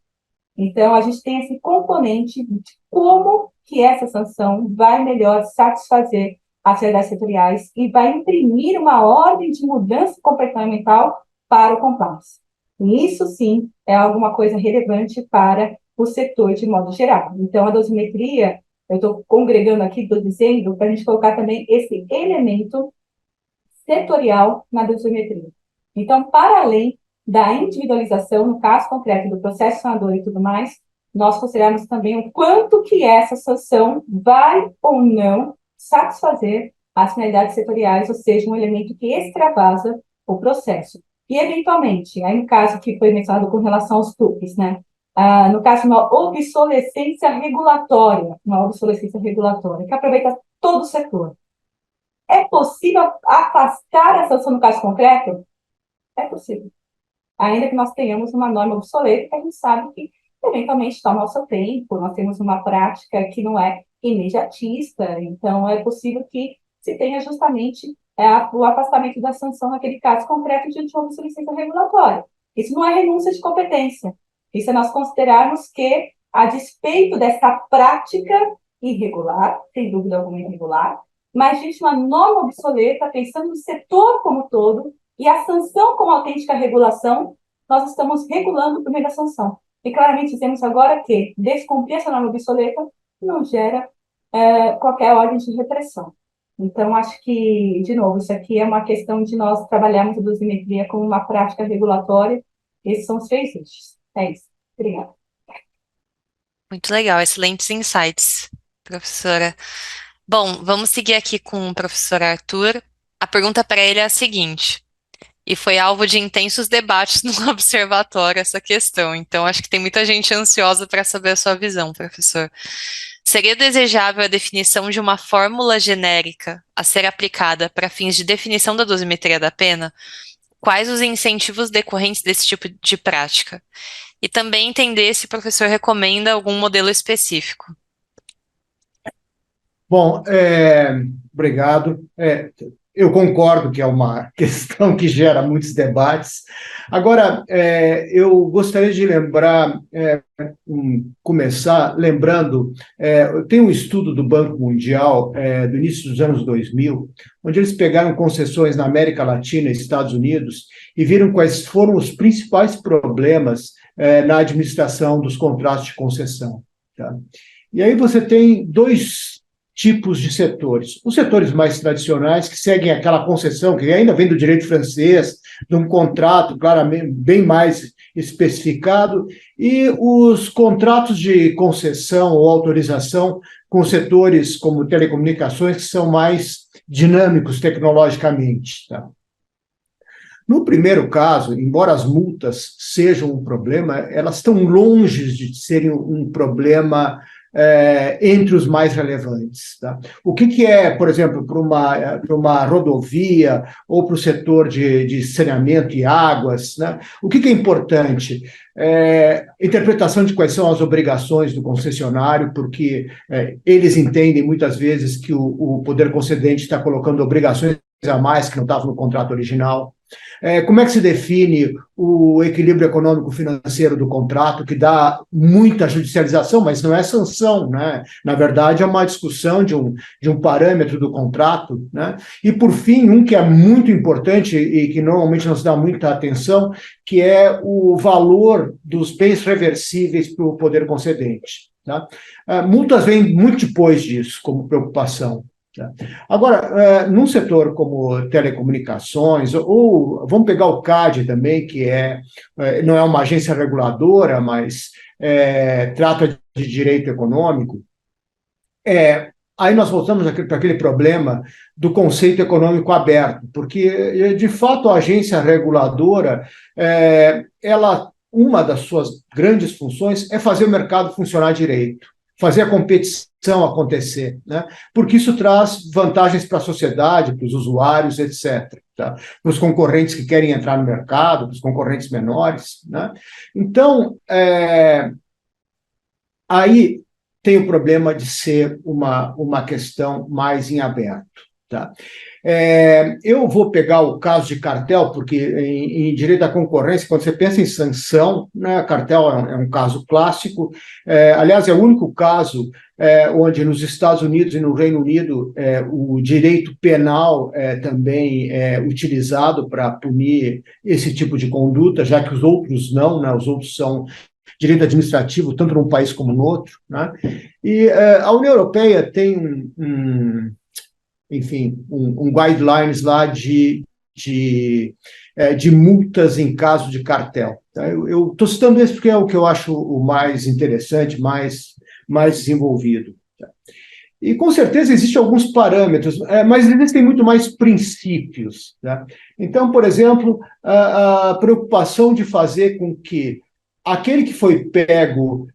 Então, a gente tem esse componente de como que essa sanção vai melhor satisfazer as realidades setoriais e vai imprimir uma ordem de mudança comportamental para o compliance. E isso, sim, é alguma coisa relevante para o setor de modo geral. Então, a dosimetria, eu estou congregando aqui, estou dizendo, para a gente colocar também esse elemento setorial na dosimetria. Então, para além da individualização, no caso concreto do processo sanador e tudo mais, nós consideramos também o quanto que essa sanção vai ou não satisfazer as finalidades setoriais, ou seja, um elemento que extravasa o processo. E, eventualmente, aí no caso que foi mencionado com relação aos TUPs, né? No caso de uma obsolescência regulatória, que aproveita todo o setor. É possível afastar a sanção no caso concreto? É possível. Ainda que nós tenhamos uma norma obsoleta, que a gente sabe que, eventualmente, toma o seu tempo, nós temos uma prática que não é imediatista, então é possível que se tenha justamente o afastamento da sanção naquele caso concreto diante de uma obsolescência regulatória. Isso não é renúncia de competência. Isso é nós considerarmos que, a despeito dessa prática irregular, sem dúvida alguma irregular, mas diante de uma norma obsoleta, pensando no setor como um todo, e a sanção como autêntica regulação, nós estamos regulando por meio da sanção. E claramente dizemos agora que descumprir essa norma obsoleta não gera qualquer ordem de repressão. Então, acho que, de novo, isso aqui é uma questão de nós trabalharmos a dosimetria como uma prática regulatória. Esses são os 3 eixos. É isso. Obrigada. Muito legal, excelentes insights, professora. Bom, vamos seguir aqui com o professor Arthur. A pergunta para ele é a seguinte, e foi alvo de intensos debates no observatório essa questão, então acho que tem muita gente ansiosa para saber a sua visão, professor. Seria desejável a definição de uma fórmula genérica a ser aplicada para fins de definição da dosimetria da pena? Quais os incentivos decorrentes desse tipo de prática? E também entender se o professor recomenda algum modelo específico. Bom, obrigado. Eu concordo que é uma questão que gera muitos debates. Agora, eu gostaria de começar lembrando, tem um estudo do Banco Mundial, do início dos anos 2000, onde eles pegaram concessões na América Latina e Estados Unidos e viram quais foram os principais problemas na administração dos contratos de concessão. Tá? E aí você tem 2 tipos de setores. Os setores mais tradicionais, que seguem aquela concessão, que ainda vem do direito francês, de um contrato claramente bem mais especificado, e os contratos de concessão ou autorização com setores como telecomunicações, que são mais dinâmicos tecnologicamente. Tá? No primeiro caso, embora as multas sejam um problema, elas estão longe de serem um problema entre os mais relevantes. Tá? O que é, por exemplo, para uma rodovia ou para o setor de saneamento e águas, né? O que é importante? Interpretação de quais são as obrigações do concessionário, porque eles entendem muitas vezes que o poder concedente está colocando obrigações a mais que não estavam no contrato original. Como é que se define o equilíbrio econômico-financeiro do contrato, que dá muita judicialização, mas não é sanção, né? Na verdade, é uma discussão de um parâmetro do contrato, né? E, por fim, um que é muito importante e que normalmente não se dá muita atenção, que é o valor dos bens reversíveis para o poder concedente. Tá? Multas vêm muito depois disso, como preocupação. Agora, num setor como telecomunicações, ou vamos pegar o CAD também, que não é uma agência reguladora, mas trata de direito econômico, aí nós voltamos para aquele problema do conceito econômico aberto, porque, de fato, a agência reguladora, uma das suas grandes funções é fazer o mercado funcionar direito, fazer a competição acontecer, né? Porque isso traz vantagens para a sociedade, para os usuários, etc. Tá? Para os concorrentes que querem entrar no mercado, para os concorrentes menores. Né? Então, aí tem o problema de ser uma questão mais em aberto. Tá? Eu vou pegar o caso de cartel, porque em direito da concorrência, quando você pensa em sanção, né, cartel é um caso clássico. Aliás, é o único caso onde nos Estados Unidos e no Reino Unido o direito penal também é utilizado para punir esse tipo de conduta, já que os outros não, né, os outros são direito administrativo, tanto num país como no outro. Né? E a União Europeia tem enfim, um guidelines lá de multas em caso de cartel. Eu estou citando isso porque é o que eu acho o mais interessante, mais desenvolvido. E, com certeza, existem alguns parâmetros, mas existem muito mais princípios. Né? Então, por exemplo, a preocupação de fazer com que aquele que foi pego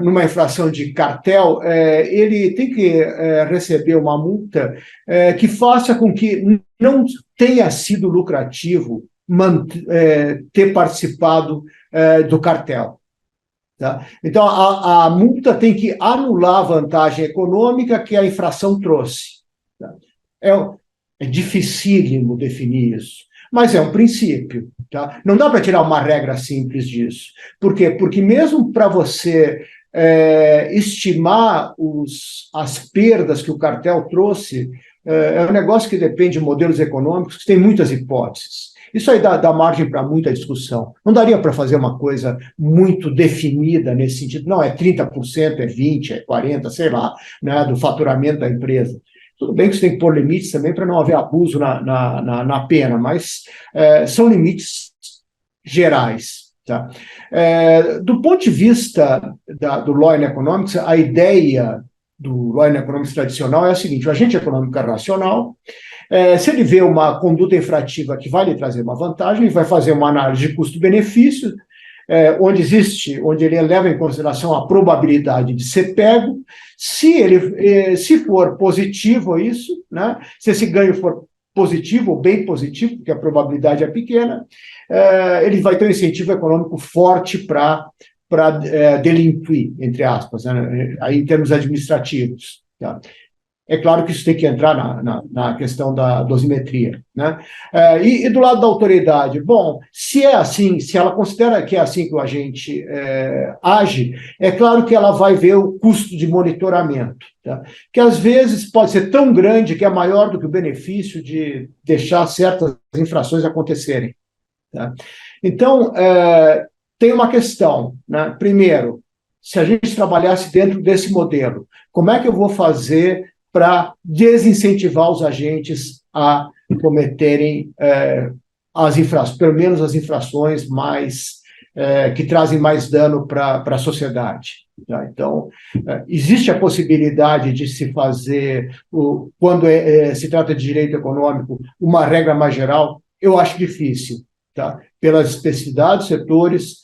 numa infração de cartel, ele tem que receber uma multa que faça com que não tenha sido lucrativo ter participado do cartel. Tá? Então, a multa tem que anular a vantagem econômica que a infração trouxe. Tá? É dificílimo definir isso, mas é um princípio. Tá? Não dá para tirar uma regra simples disso. Por quê? Porque mesmo para você estimar as perdas que o cartel trouxe, é um negócio que depende de modelos econômicos, que tem muitas hipóteses. Isso aí dá margem para muita discussão. Não daria para fazer uma coisa muito definida nesse sentido. Não, é 30%, é 20%, é 40%, sei lá, né, do faturamento da empresa. Tudo bem que você tem que pôr limites também para não haver abuso na pena, mas são limites gerais. Tá? Do ponto de vista do Law and Economics, a ideia do Law and Economics tradicional é a seguinte: o agente econômico é racional. Se ele vê uma conduta infrativa que vai lhe trazer uma vantagem, ele vai fazer uma análise de custo-benefício, onde ele leva em consideração a probabilidade de ser pego. Se for positivo isso, né, se esse ganho for positivo ou bem positivo, porque a probabilidade é pequena, ele vai ter um incentivo econômico forte para delinquir, entre aspas, né, aí em termos administrativos. Tá? É claro que isso tem que entrar na questão da dosimetria. Né? E do lado da autoridade, bom, se é assim, se ela considera que é assim que o agente age, é claro que ela vai ver o custo de monitoramento, tá? Que às vezes pode ser tão grande que é maior do que o benefício de deixar certas infrações acontecerem. Tá? Então, tem uma questão, né? Primeiro, se a gente trabalhasse dentro desse modelo, como é que eu vou fazer para desincentivar os agentes a cometerem pelo menos as infrações que trazem mais dano para a sociedade. Tá? Então, existe a possibilidade de se fazer, quando se trata de direito econômico, uma regra mais geral. Eu acho difícil, tá? Pelas especificidades dos setores,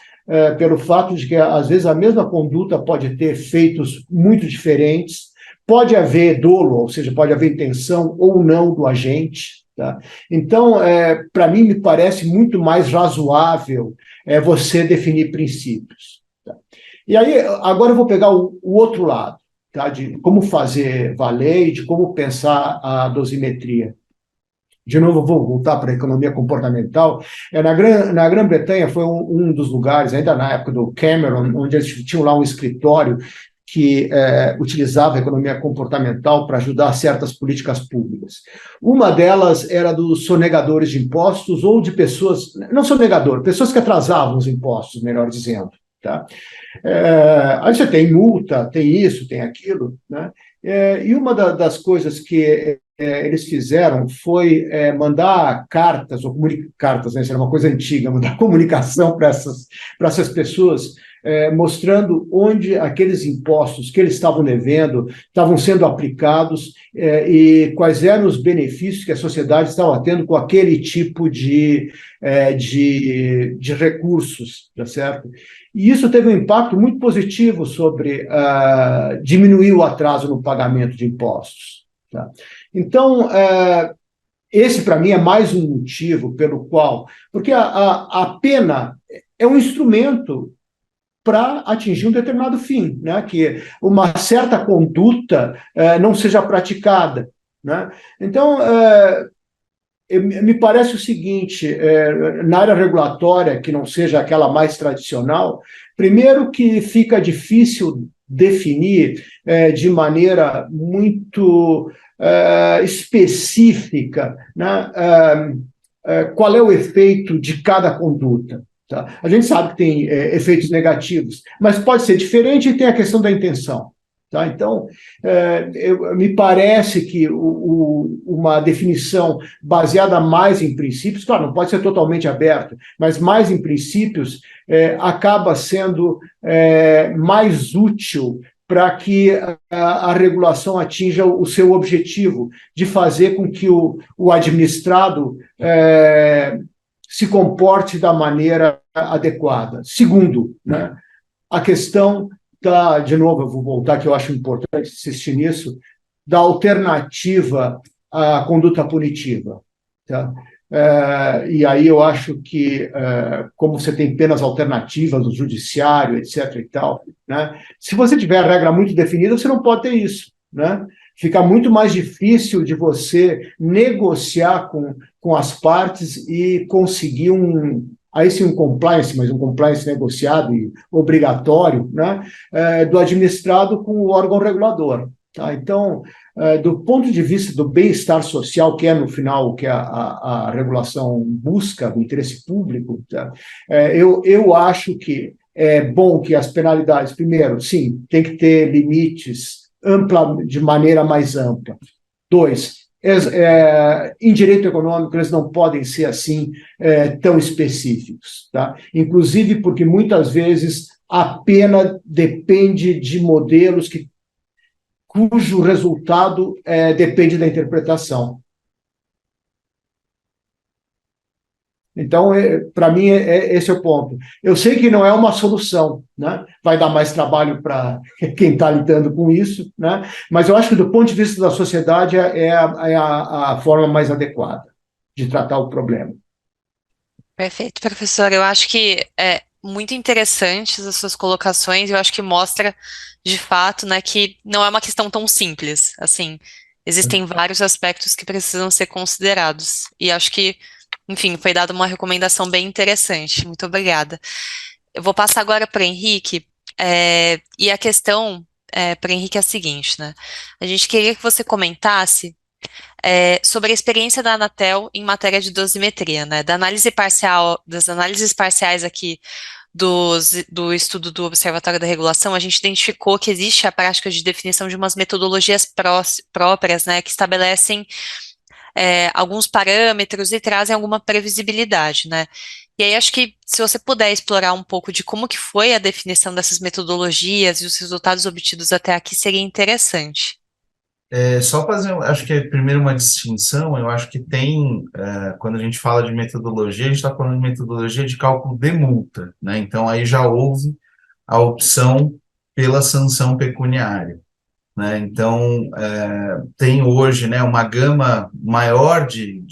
pelo fato de que, às vezes, a mesma conduta pode ter efeitos muito diferentes. Pode haver dolo, ou seja, pode haver intenção ou não do agente. Tá? Então, para mim, me parece muito mais razoável você definir princípios. Tá? E aí, agora eu vou pegar o outro lado, tá? De como fazer valer e de como pensar a dosimetria. De novo, vou voltar para a economia comportamental. Na Grã-Bretanha foi um dos lugares, ainda na época do Cameron, onde eles tinham lá um escritório que utilizava a economia comportamental para ajudar certas políticas públicas. Uma delas era dos sonegadores de impostos ou de pessoas, não sonegador, pessoas que atrasavam os impostos, melhor dizendo. Tá? Aí você tem multa, tem isso, tem aquilo, né? E uma das coisas que eles fizeram foi mandar cartas, ou cartas, né? Isso era uma coisa antiga, mandar comunicação para essas pessoas, mostrando onde aqueles impostos que eles estavam devendo estavam sendo aplicados e quais eram os benefícios que a sociedade estava tendo com aquele tipo de recursos, tá certo? E isso teve um impacto muito positivo sobre diminuir o atraso no pagamento de impostos. Tá? Então, esse, para mim, é mais um motivo pelo qual... Porque a pena é um instrumento para atingir um determinado fim, né? Que uma certa conduta não seja praticada. Né? Então, me parece o seguinte, na área regulatória, que não seja aquela mais tradicional, primeiro que fica difícil definir de maneira muito específica, né, qual é o efeito de cada conduta. Tá? A gente sabe que tem efeitos negativos, mas pode ser diferente e tem a questão da intenção. Tá? Então, me parece que uma definição baseada mais em princípios, claro, não pode ser totalmente aberta, mas mais em princípios, acaba sendo mais útil para que a regulação atinja o seu objetivo, de fazer com que o administrado se comporte da maneira adequada. Segundo, né, a questão de novo, eu vou voltar, que eu acho importante insistir nisso, da alternativa à conduta punitiva. Tá? E aí eu acho que, como você tem penas alternativas no judiciário, etc. e tal, né? Se você tiver a regra muito definida, você não pode ter isso. Né? Fica muito mais difícil de você negociar com as partes e conseguir aí sim um compliance, mas um compliance negociado e obrigatório, né? Do administrado com o órgão regulador. Tá? Então, do ponto de vista do bem-estar social, que é, no final, o que a regulação busca, o interesse público, tá? Eu acho que é bom que as penalidades, primeiro, sim, tem que ter limites de maneira mais ampla. 2, em direito econômico, eles não podem ser assim tão específicos. Tá? Inclusive porque, muitas vezes, a pena depende de modelos cujo resultado depende da interpretação. Então, para mim, esse é o ponto. Eu sei que não é uma solução, né? Vai dar mais trabalho para quem está lidando com isso, né? Mas eu acho que, do ponto de vista da sociedade, é a forma mais adequada de tratar o problema. Perfeito, professor. Eu acho que é muito interessantes as suas colocações. Eu acho que mostra, de fato, né, que não é uma questão tão simples. Assim, existem vários aspectos que precisam ser considerados. E acho que, enfim, foi dada uma recomendação bem interessante. Muito obrigada. Eu vou passar agora para o Henrique. E a questão para o Henrique é a seguinte, né? A gente queria que você comentasse sobre a experiência da Anatel em matéria de dosimetria, né? Das análises parciais aqui do estudo do Observatório da Regulação, a gente identificou que existe a prática de definição de umas metodologias próprias, né, que estabelecem alguns parâmetros e trazem alguma previsibilidade, né? E aí acho que, se você puder explorar um pouco de como que foi a definição dessas metodologias e os resultados obtidos até aqui, seria interessante. Só fazer, acho que é primeiro uma distinção, eu acho que tem, quando a gente fala de metodologia, a gente está falando de metodologia de cálculo de multa, né? Então aí já houve a opção pela sanção pecuniária, né? Então tem hoje, né, uma gama maior de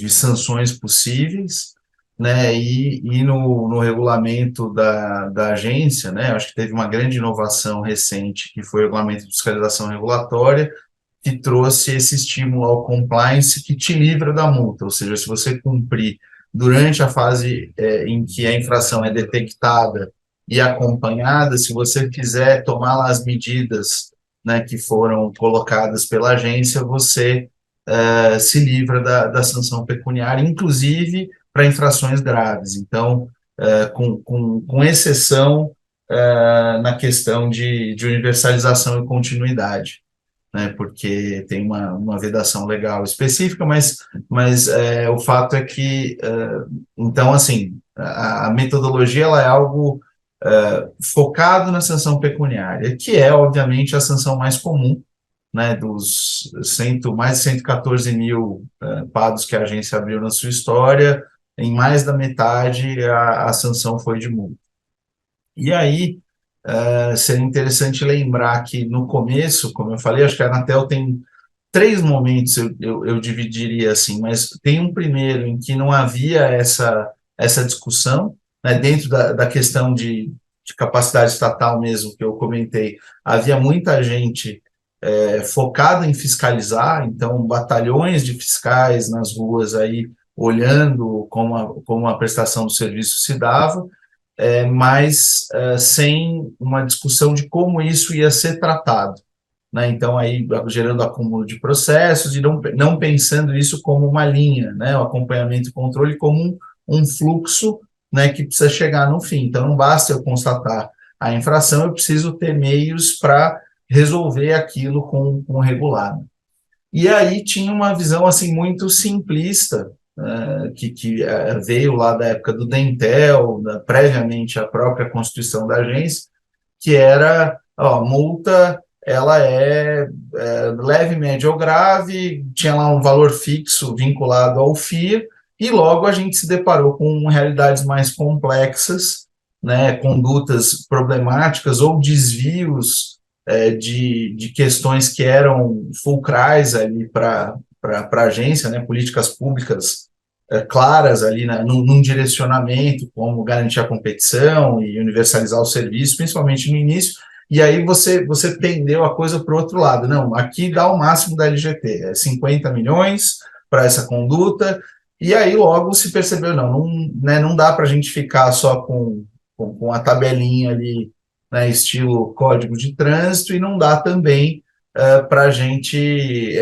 sanções possíveis, né? E no regulamento da agência, né, acho que teve uma grande inovação recente, que foi o regulamento de fiscalização regulatória, que trouxe esse estímulo ao compliance que te livra da multa, ou seja, se você cumprir durante a fase em que a infração é detectada e acompanhada, se você quiser tomar lá as medidas, né, que foram colocadas pela agência, você se livra da sanção pecuniária, inclusive para infrações graves. Então, com exceção na questão de universalização e continuidade, né, porque tem uma vedação legal específica, mas o fato é que, então, assim, a metodologia ela é algo focado na sanção pecuniária, que é, obviamente, a sanção mais comum, né, dos mais de 114 mil PADs que a agência abriu na sua história, em mais da metade a sanção foi de multa. E aí, seria interessante lembrar que no começo, como eu falei, acho que a Anatel tem 3 momentos, eu dividiria assim, mas tem um primeiro em que não havia essa discussão, né, dentro da questão de capacidade estatal mesmo, que eu comentei, havia muita gente focada em fiscalizar, então batalhões de fiscais nas ruas aí, olhando como a prestação do serviço se dava, mas sem uma discussão de como isso ia ser tratado, né? Então, aí gerando acúmulo de processos e não pensando isso como uma linha, né? O acompanhamento e controle como um fluxo, né, que precisa chegar no fim. Então, não basta eu constatar a infração, eu preciso ter meios para resolver aquilo com o regulado. E aí tinha uma visão assim muito simplista, que veio lá da época do Dentel, previamente à própria constituição da agência, que era ó, multa, ela é leve, média ou grave, tinha lá um valor fixo vinculado ao FIA, e logo a gente se deparou com realidades mais complexas, né, condutas problemáticas ou desvios de questões que eram fulcrais ali para a agência, né, políticas públicas claras ali num direcionamento, como garantir a competição e universalizar o serviço, principalmente no início, e aí você pendeu a coisa para o outro lado. Não, aqui dá o máximo da LGT, é 50 milhões para essa conduta, e aí logo se percebeu, não dá para a gente ficar só com a tabelinha ali, né, estilo código de trânsito, e não dá também para a gente,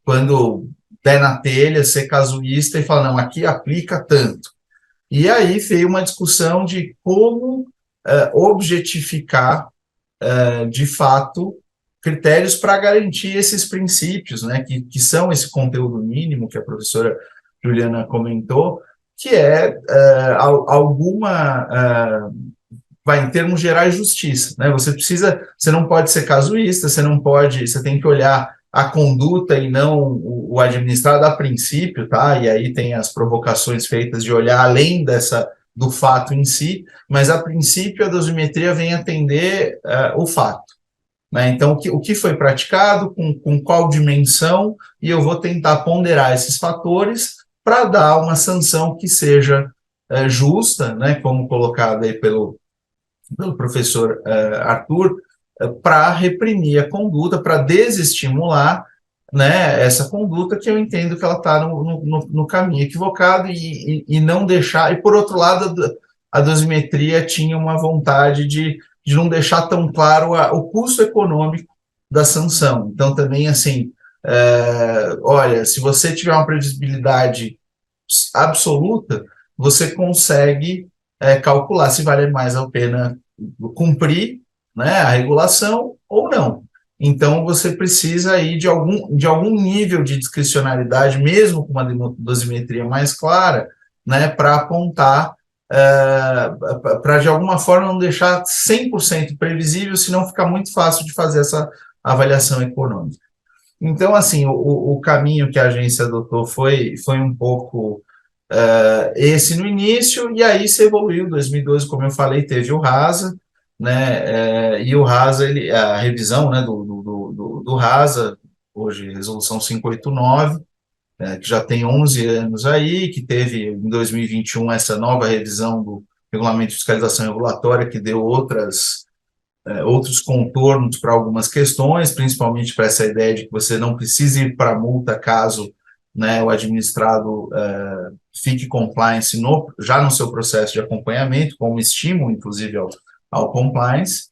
quando der na telha, ser casuísta e falar, não, aqui aplica tanto. E aí veio uma discussão de como objetificar, de fato, critérios para garantir esses princípios, né, que são esse conteúdo mínimo que a professora Juliana comentou, que vai em termos gerais justiça, né? Você não pode ser casuísta, você tem que olhar a conduta e não o administrado a princípio, tá? E aí tem as provocações feitas de olhar além do fato em si, mas a princípio a dosimetria vem atender o fato, né? Então, o que foi praticado, com qual dimensão, e eu vou tentar ponderar esses fatores para dar uma sanção que seja justa, né? Como colocado aí pelo professor Arthur, para reprimir a conduta, para desestimular, né, essa conduta que eu entendo que ela está no caminho equivocado e não deixar. E, por outro lado, a dosimetria tinha uma vontade de não deixar tão claro o custo econômico da sanção. Então, também, assim, olha, se você tiver uma previsibilidade absoluta, você consegue calcular se vale mais a pena cumprir, né, a regulação ou não. Então, você precisa aí de algum nível de discricionalidade, mesmo com uma dosimetria mais clara, né, para apontar, para de alguma forma não deixar 100% previsível, senão fica muito fácil de fazer essa avaliação econômica. Então, assim, o caminho que a agência adotou foi um pouco esse no início, e aí se evoluiu. Em 2012, como eu falei, teve o RASA, né, e o RASA, a revisão, né, do RASA, hoje resolução 589, que já tem 11 anos aí, que teve em 2021 essa nova revisão do Regulamento de Fiscalização Regulatória, que deu outros contornos para algumas questões, principalmente para essa ideia de que você não precisa ir para multa caso, né, o administrado fique compliance já no seu processo de acompanhamento, como estímulo, inclusive, ao compliance.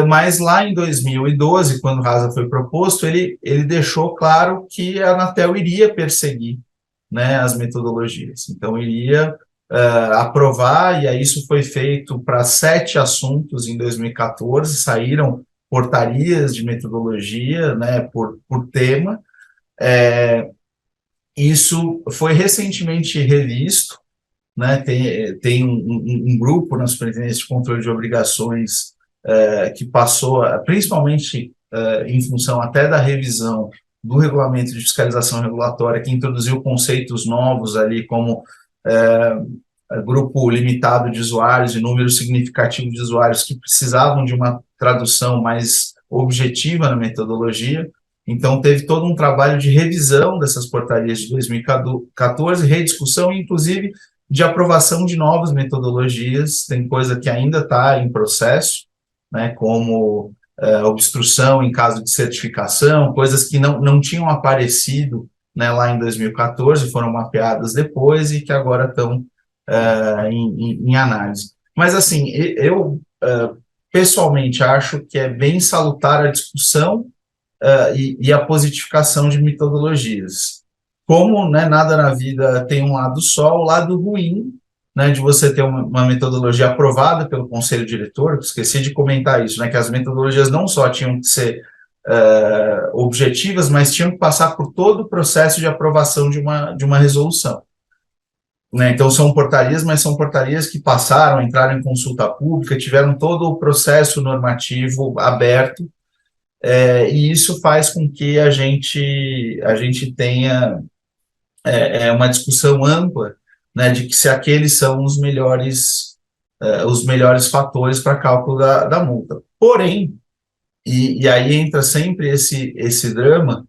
Mas lá em 2012, quando o RASA foi proposto, ele deixou claro que a Anatel iria perseguir, né, as metodologias. Então, iria aprovar, e aí isso foi feito para 7 assuntos em 2014, saíram portarias de metodologia, né, por tema. Isso foi recentemente revisto, né, tem um grupo na Superintendência de Controle de Obrigações que passou, principalmente em função até da revisão do Regulamento de Fiscalização Regulatória, que introduziu conceitos novos ali, como grupo limitado de usuários e número significativo de usuários que precisavam de uma tradução mais objetiva na metodologia. Então, teve todo um trabalho de revisão dessas portarias de 2014, rediscussão, inclusive de aprovação de novas metodologias. Tem coisa que ainda está em processo, né, como obstrução em caso de certificação, coisas que não tinham aparecido, né, lá em 2014, foram mapeadas depois e que agora estão em análise. Mas, assim, eu pessoalmente acho que é bem salutar a discussão e a positificação de metodologias. Como, né, nada na vida tem um lado só, o lado ruim, né, de você ter uma metodologia aprovada pelo Conselho Diretor. Esqueci de comentar isso, né, que as metodologias não só tinham que ser objetivas, mas tinham que passar por todo o processo de aprovação de uma resolução. né? Então, são portarias, mas são portarias que passaram, entraram em consulta pública, tiveram todo o processo normativo aberto, e isso faz com que a gente tenha uma discussão ampla, né, de que se aqueles são os melhores fatores para cálculo da multa. Porém, e aí entra sempre esse drama,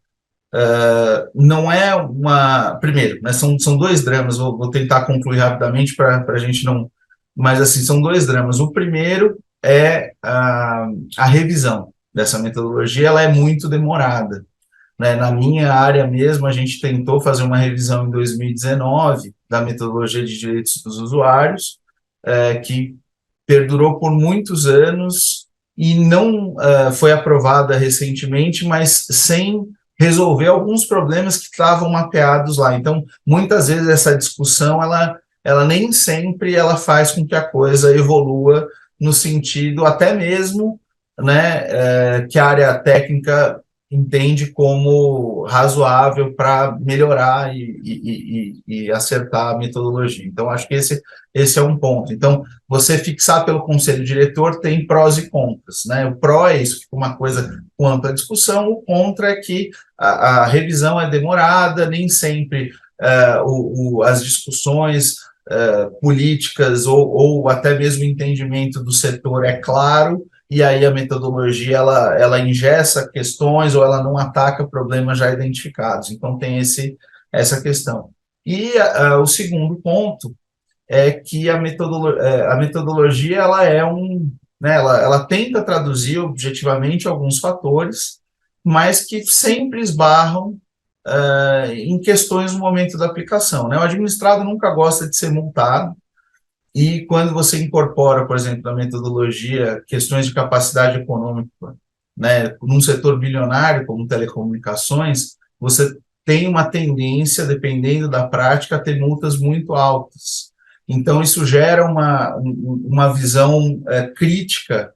não é uma. Primeiro, né, são dois dramas, vou tentar concluir rapidamente para a gente não. Mas, assim, são dois dramas. O primeiro é a revisão dessa metodologia, ela é muito demorada, né? Na minha área mesmo, a gente tentou fazer uma revisão em 2019 da metodologia de direitos dos usuários, que perdurou por muitos anos e não foi aprovada recentemente, mas sem resolver alguns problemas que estavam mapeados lá. Então, muitas vezes essa discussão, ela nem sempre ela faz com que a coisa evolua no sentido até mesmo, né, que a área técnica entende como razoável para melhorar e acertar a metodologia. Então, acho que esse é um ponto. Então, você fixar pelo conselho diretor tem prós e contras, né? O pró é isso, fica uma coisa com ampla discussão, o contra é que a revisão é demorada, nem sempre as discussões políticas ou até mesmo o entendimento do setor é claro, e aí a metodologia ela engessa questões ou ela não ataca problemas já identificados. Então tem essa questão. E o segundo ponto é que a metodologia ela né, ela tenta traduzir objetivamente alguns fatores, mas que sempre esbarram em questões no momento da aplicação, né? O administrado nunca gosta de ser multado, e quando você incorpora, por exemplo, na metodologia, questões de capacidade econômica, né, num setor bilionário como telecomunicações, você tem uma tendência, dependendo da prática, a ter multas muito altas. Então, isso gera uma visão crítica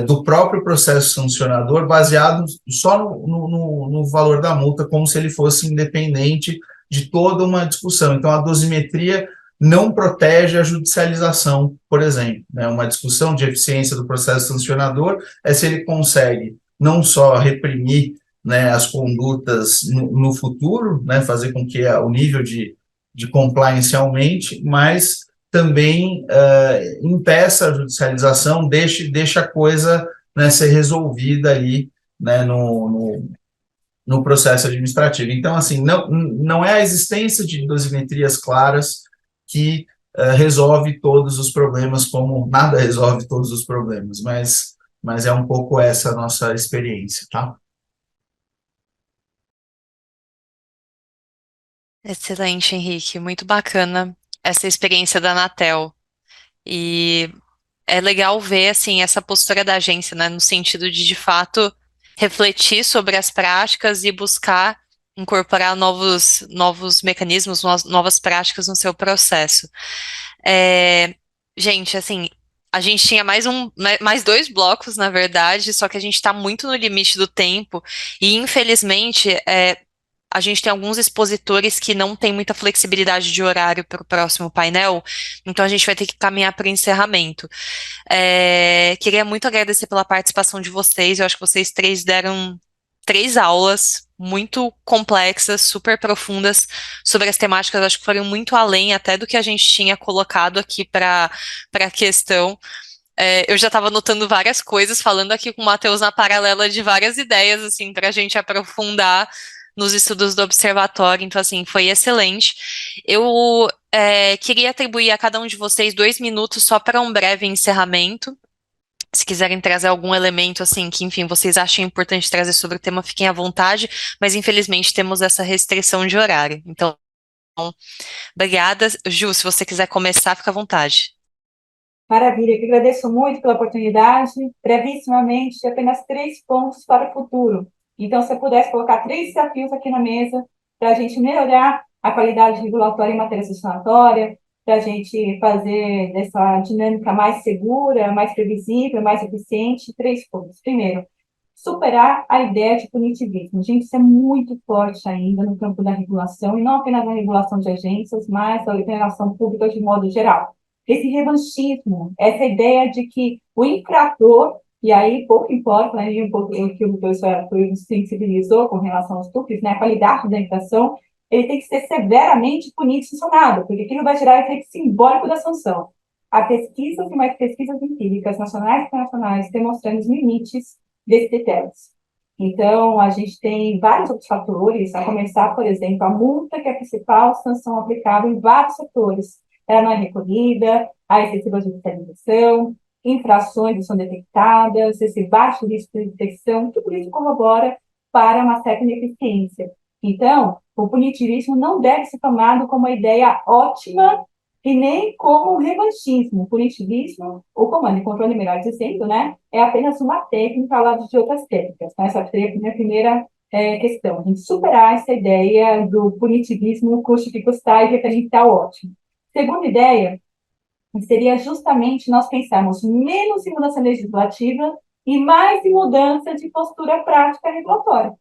do próprio processo sancionador, baseado só no valor da multa, como se ele fosse independente de toda uma discussão. Então, a dosimetria não protege a judicialização, por exemplo, né? Uma discussão de eficiência do processo sancionador é se ele consegue não só reprimir, né, as condutas no futuro, né, fazer com que o nível de compliance aumente, mas também impeça a judicialização, deixe a coisa, né, ser resolvida ali, né, no processo administrativo. Então, assim, não é a existência de dosimetrias claras que resolve todos os problemas, como nada resolve todos os problemas, mas é um pouco essa a nossa experiência, tá? Excelente, Henrique. Muito bacana essa experiência da Anatel. E é legal ver, assim, essa postura da agência, né, no sentido de fato, refletir sobre as práticas e buscar incorporar novos mecanismos, novas práticas no seu processo. É, gente, assim, a gente tinha mais dois blocos, na verdade, só que a gente está muito no limite do tempo e, infelizmente, a gente tem alguns expositores que não têm muita flexibilidade de horário para o próximo painel, então a gente vai ter que caminhar para o encerramento. Queria muito agradecer pela participação de vocês, eu acho que vocês três deram 3 aulas muito complexas, super profundas sobre as temáticas, acho que foram muito além até do que a gente tinha colocado aqui para a questão. Eu já estava anotando várias coisas, falando aqui com o Matheus na paralela de várias ideias, assim, para a gente aprofundar nos estudos do observatório, então, assim, foi excelente. Eu queria atribuir a cada um de vocês 2 minutos só para um breve encerramento. Se quiserem trazer algum elemento, assim, que, enfim, vocês acham importante trazer sobre o tema, fiquem à vontade, mas, infelizmente, temos essa restrição de horário. Então, obrigada. Ju, se você quiser começar, fica à vontade. Maravilha, eu agradeço muito pela oportunidade. Brevissimamente, apenas 3 pontos para o futuro. Então, se eu pudesse colocar 3 desafios aqui na mesa para a gente melhorar a qualidade regulatória em matéria sancionatória, para a gente fazer dessa dinâmica mais segura, mais previsível, mais eficiente, 3 pontos. Primeiro, superar a ideia de punitivismo. Gente, isso é muito forte ainda no campo da regulação, e não apenas na regulação de agências, mas da regulação pública de modo geral. Esse revanchismo, essa ideia de que o infrator, e aí pouco importa, né, um pouco o que o professor sensibilizou com relação aos TUPs, né, a qualidade da infração, ele tem que ser severamente punido e sancionado, porque aquilo vai gerar efeito simbólico da sanção. Há pesquisas e mais pesquisas empíricas, nacionais e internacionais, demonstrando os limites desses critérios. Então, a gente tem vários outros fatores, a começar, por exemplo, a multa, que é a principal sanção aplicável em vários setores. Ela não é recolhida, há excessiva judicialização, infrações são detectadas, esse baixo risco de detecção, tudo isso corrobora para uma certa ineficiência. Então, o punitivismo não deve ser tomado como uma ideia ótima e nem como um revanchismo. O punitivismo, o comando e controle, melhor dizendo, né, é apenas uma técnica ao lado de outras técnicas. Né? Essa seria a minha primeira questão, a gente superar essa ideia do punitivismo custo que custar e referencial ótimo. Segunda ideia seria justamente nós pensarmos menos em mudança legislativa e mais em mudança de postura prática regulatória,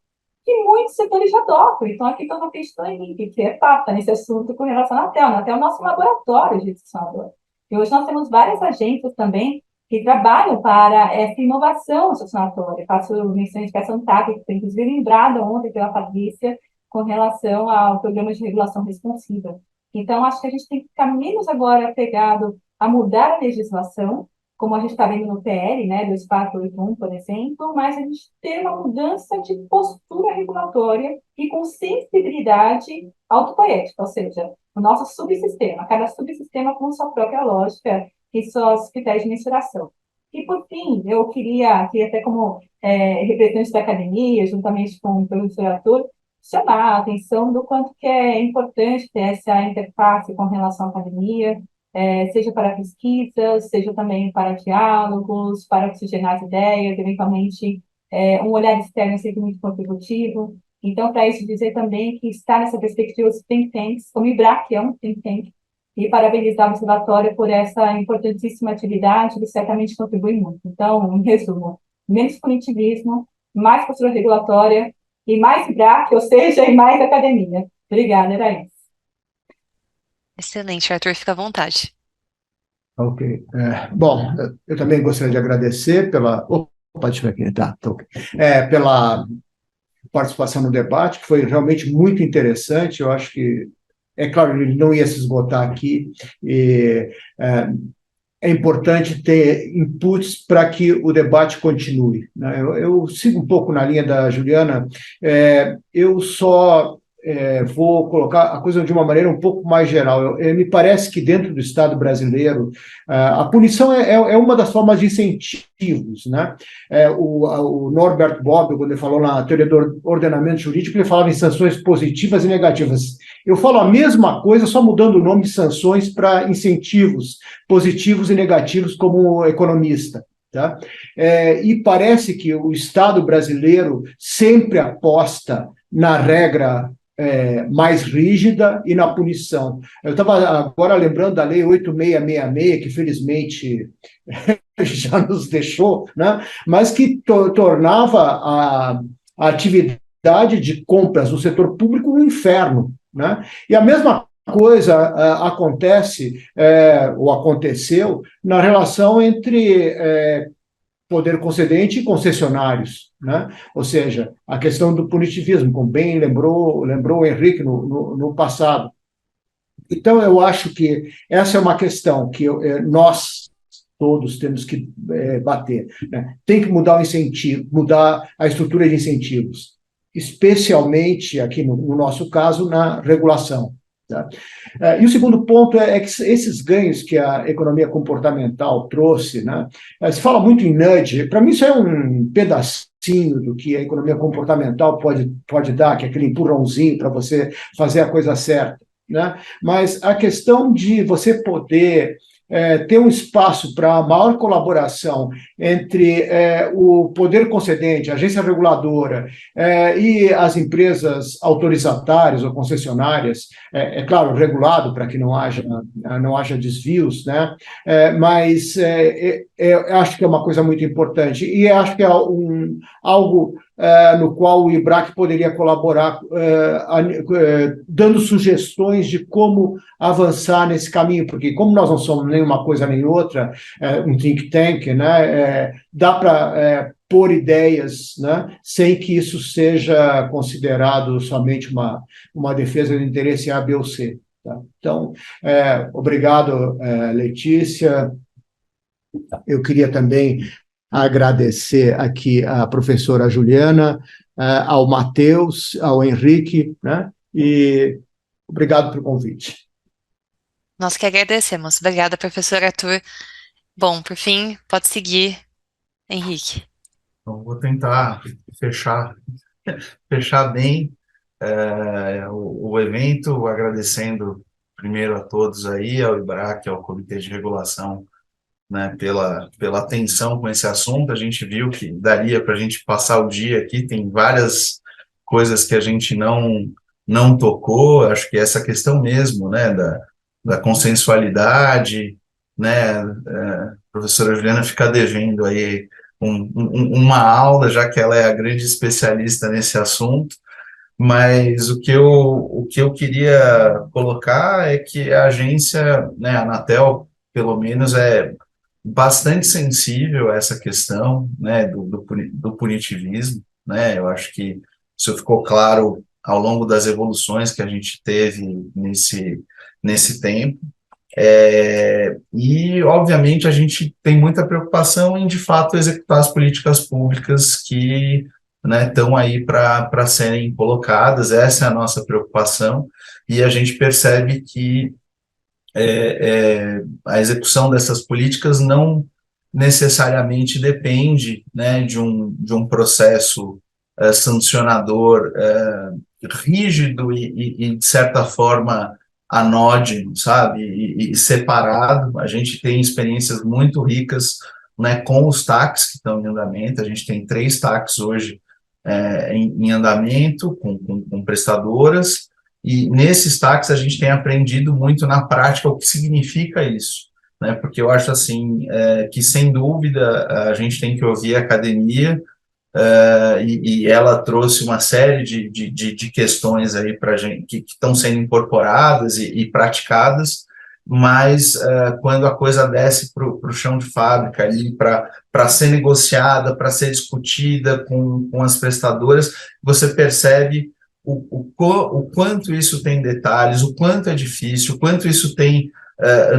que muitos setores já adotam. Então, aqui estou no peixe do Henrique, que é papa nesse assunto com relação à ANATEL. A ANATEL é o nosso laboratório de sancionador. E hoje nós temos várias agências também que trabalham para essa inovação sancionatória. Faço menção de educação TAC, que foi inclusive lembrada ontem pela Patrícia, com relação ao programa de regulação responsiva. Então, acho que a gente tem que ficar menos agora apegado a mudar a legislação, como a gente está vendo no PL, né, 2481, por exemplo, mas a gente ter uma mudança de postura regulatória e com sensibilidade autopoética, ou seja, o nosso subsistema, cada subsistema com sua própria lógica e seus critérios de mensuração. E, por fim, eu queria, aqui até como representante da academia, juntamente com o professor Arthur, chamar a atenção do quanto que é importante ter essa interface com relação à academia, seja para pesquisas, seja também para diálogos, para oxigenar as ideias, eventualmente um olhar externo sempre muito contributivo. Então, para isso dizer também que está nessa perspectiva os think tanks, como o IBRAC, que é um think tank, e parabenizar o Observatório por essa importantíssima atividade, que certamente contribui muito. Então, em resumo, menos punitivismo, mais postura regulatória e mais IBRAC, ou seja, e mais academia. Obrigada, era isso. Excelente, Arthur, fica à vontade. Ok. Bom, eu também gostaria de agradecer pela... Opa, deixa eu ver aqui. Tá ok. Pela participação no debate, que foi realmente muito interessante. Eu acho que, é claro, ele não ia se esgotar aqui, e é importante ter inputs para que o debate continue. Né? Eu sigo um pouco na linha da Juliana, eu só vou colocar a coisa de uma maneira um pouco mais geral. Me parece que dentro do Estado brasileiro, a punição é uma das formas de incentivos. Né? O Norbert Bobbio, quando ele falou na teoria do ordenamento jurídico, ele falava em sanções positivas e negativas. Eu falo a mesma coisa, só mudando o nome de sanções para incentivos positivos e negativos como economista. Tá? E parece que o Estado brasileiro sempre aposta na regra mais rígida e na punição. Eu estava agora lembrando da Lei 8666, que felizmente já nos deixou, né? Mas que tornava a atividade de compras no setor público um inferno. Né? E a mesma coisa acontece, ou aconteceu, na relação entre poder concedente e concessionários, né? Ou seja, a questão do punitivismo, como bem lembrou o Henrique no passado. Então, eu acho que essa é uma questão que nós todos temos que bater. Né? Tem que mudar o incentivo, mudar a estrutura de incentivos, especialmente aqui no nosso caso, na regulação. Tá? E o segundo ponto é que esses ganhos que a economia comportamental trouxe, né? Se fala muito em nudge, para mim isso é um pedacinho do que a economia comportamental pode dar, que é aquele empurrãozinho para você fazer a coisa certa. Né? Mas a questão de você poder ter um espaço para maior colaboração entre o poder concedente, a agência reguladora e as empresas autorizatárias ou concessionárias, claro, regulado para que não haja desvios, né? Mas acho que é uma coisa muito importante e acho que é algo no qual o IBRAC poderia colaborar, dando sugestões de como avançar nesse caminho, porque como nós não somos nem uma coisa nem outra, um think tank, né, dá para pôr ideias, né, sem que isso seja considerado somente uma defesa do interesse A, B ou C. Tá? Então, obrigado, Letícia. Eu queria também agradecer aqui à professora Juliana, ao Matheus, ao Henrique, né? E obrigado pelo convite. Nós que agradecemos. Obrigada, professor Arthur. Bom, por fim, pode seguir, Henrique. Então, vou tentar fechar bem o evento, agradecendo primeiro a todos aí, ao IBRAC, ao Comitê de Regulação, né, pela atenção com esse assunto. A gente viu que daria para a gente passar o dia aqui, tem várias coisas que a gente não tocou, acho que essa questão mesmo, né, da consensualidade, né, a professora Juliana fica devendo aí uma aula, já que ela é a grande especialista nesse assunto, mas o que eu queria colocar é que a agência, né, a Anatel, pelo menos, é bastante sensível a essa questão, né, do punitivismo, né, eu acho que isso ficou claro ao longo das evoluções que a gente teve nesse tempo, e, obviamente, a gente tem muita preocupação em, de fato, executar as políticas públicas que, né, estão aí para serem colocadas. Essa é a nossa preocupação, e a gente percebe que a execução dessas políticas não necessariamente depende, né, de um processo sancionador rígido e, de certa forma, anódino, sabe, e separado. A gente tem experiências muito ricas, né, com os TACs que estão em andamento. A gente tem 3 TACs hoje em andamento, com prestadoras, e nesses TACs a gente tem aprendido muito na prática o que significa isso, né? Porque eu acho assim que, sem dúvida, a gente tem que ouvir a academia, e ela trouxe uma série de questões aí para a gente que estão sendo incorporadas e praticadas, mas quando a coisa desce para o chão de fábrica ali, para ser negociada, para ser discutida com as prestadoras, você percebe o quanto isso tem detalhes, o quanto é difícil, o quanto isso tem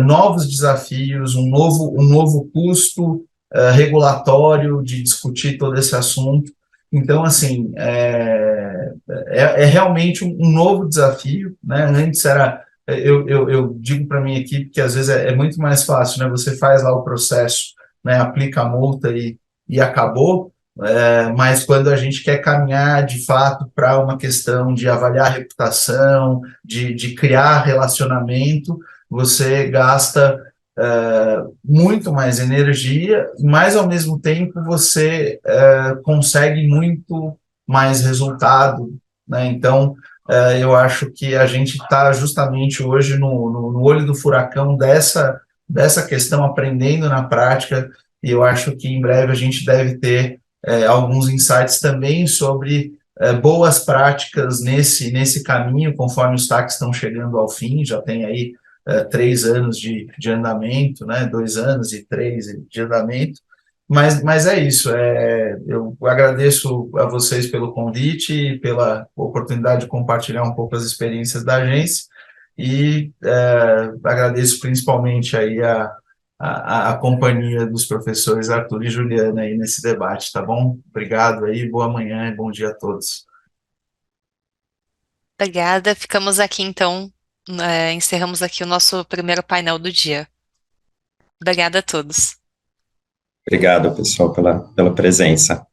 novos desafios, um novo custo regulatório de discutir todo esse assunto. Então, assim, é realmente um novo desafio, né? Antes era, eu digo para a minha equipe que às vezes é muito mais fácil, né? Você faz lá o processo, né? Aplica a multa e acabou. Mas quando a gente quer caminhar de fato para uma questão de avaliar a reputação, de criar relacionamento, você gasta muito mais energia, mas ao mesmo tempo você consegue muito mais resultado, né? Então, eu acho que a gente está justamente hoje no olho do furacão dessa questão, aprendendo na prática, e eu acho que em breve a gente deve ter alguns insights também sobre boas práticas nesse caminho, conforme os TACs estão chegando ao fim. Já tem aí 3 anos de andamento, né, 2 anos e 3 de andamento, mas é isso, eu agradeço a vocês pelo convite e pela oportunidade de compartilhar um pouco as experiências da agência, e agradeço principalmente aí a companhia dos professores Arthur e Juliana aí nesse debate, tá bom? Obrigado aí, boa manhã e bom dia a todos. Obrigada. Ficamos aqui, então, encerramos aqui o nosso primeiro painel do dia. Obrigada a todos. Obrigado, pessoal, pela presença.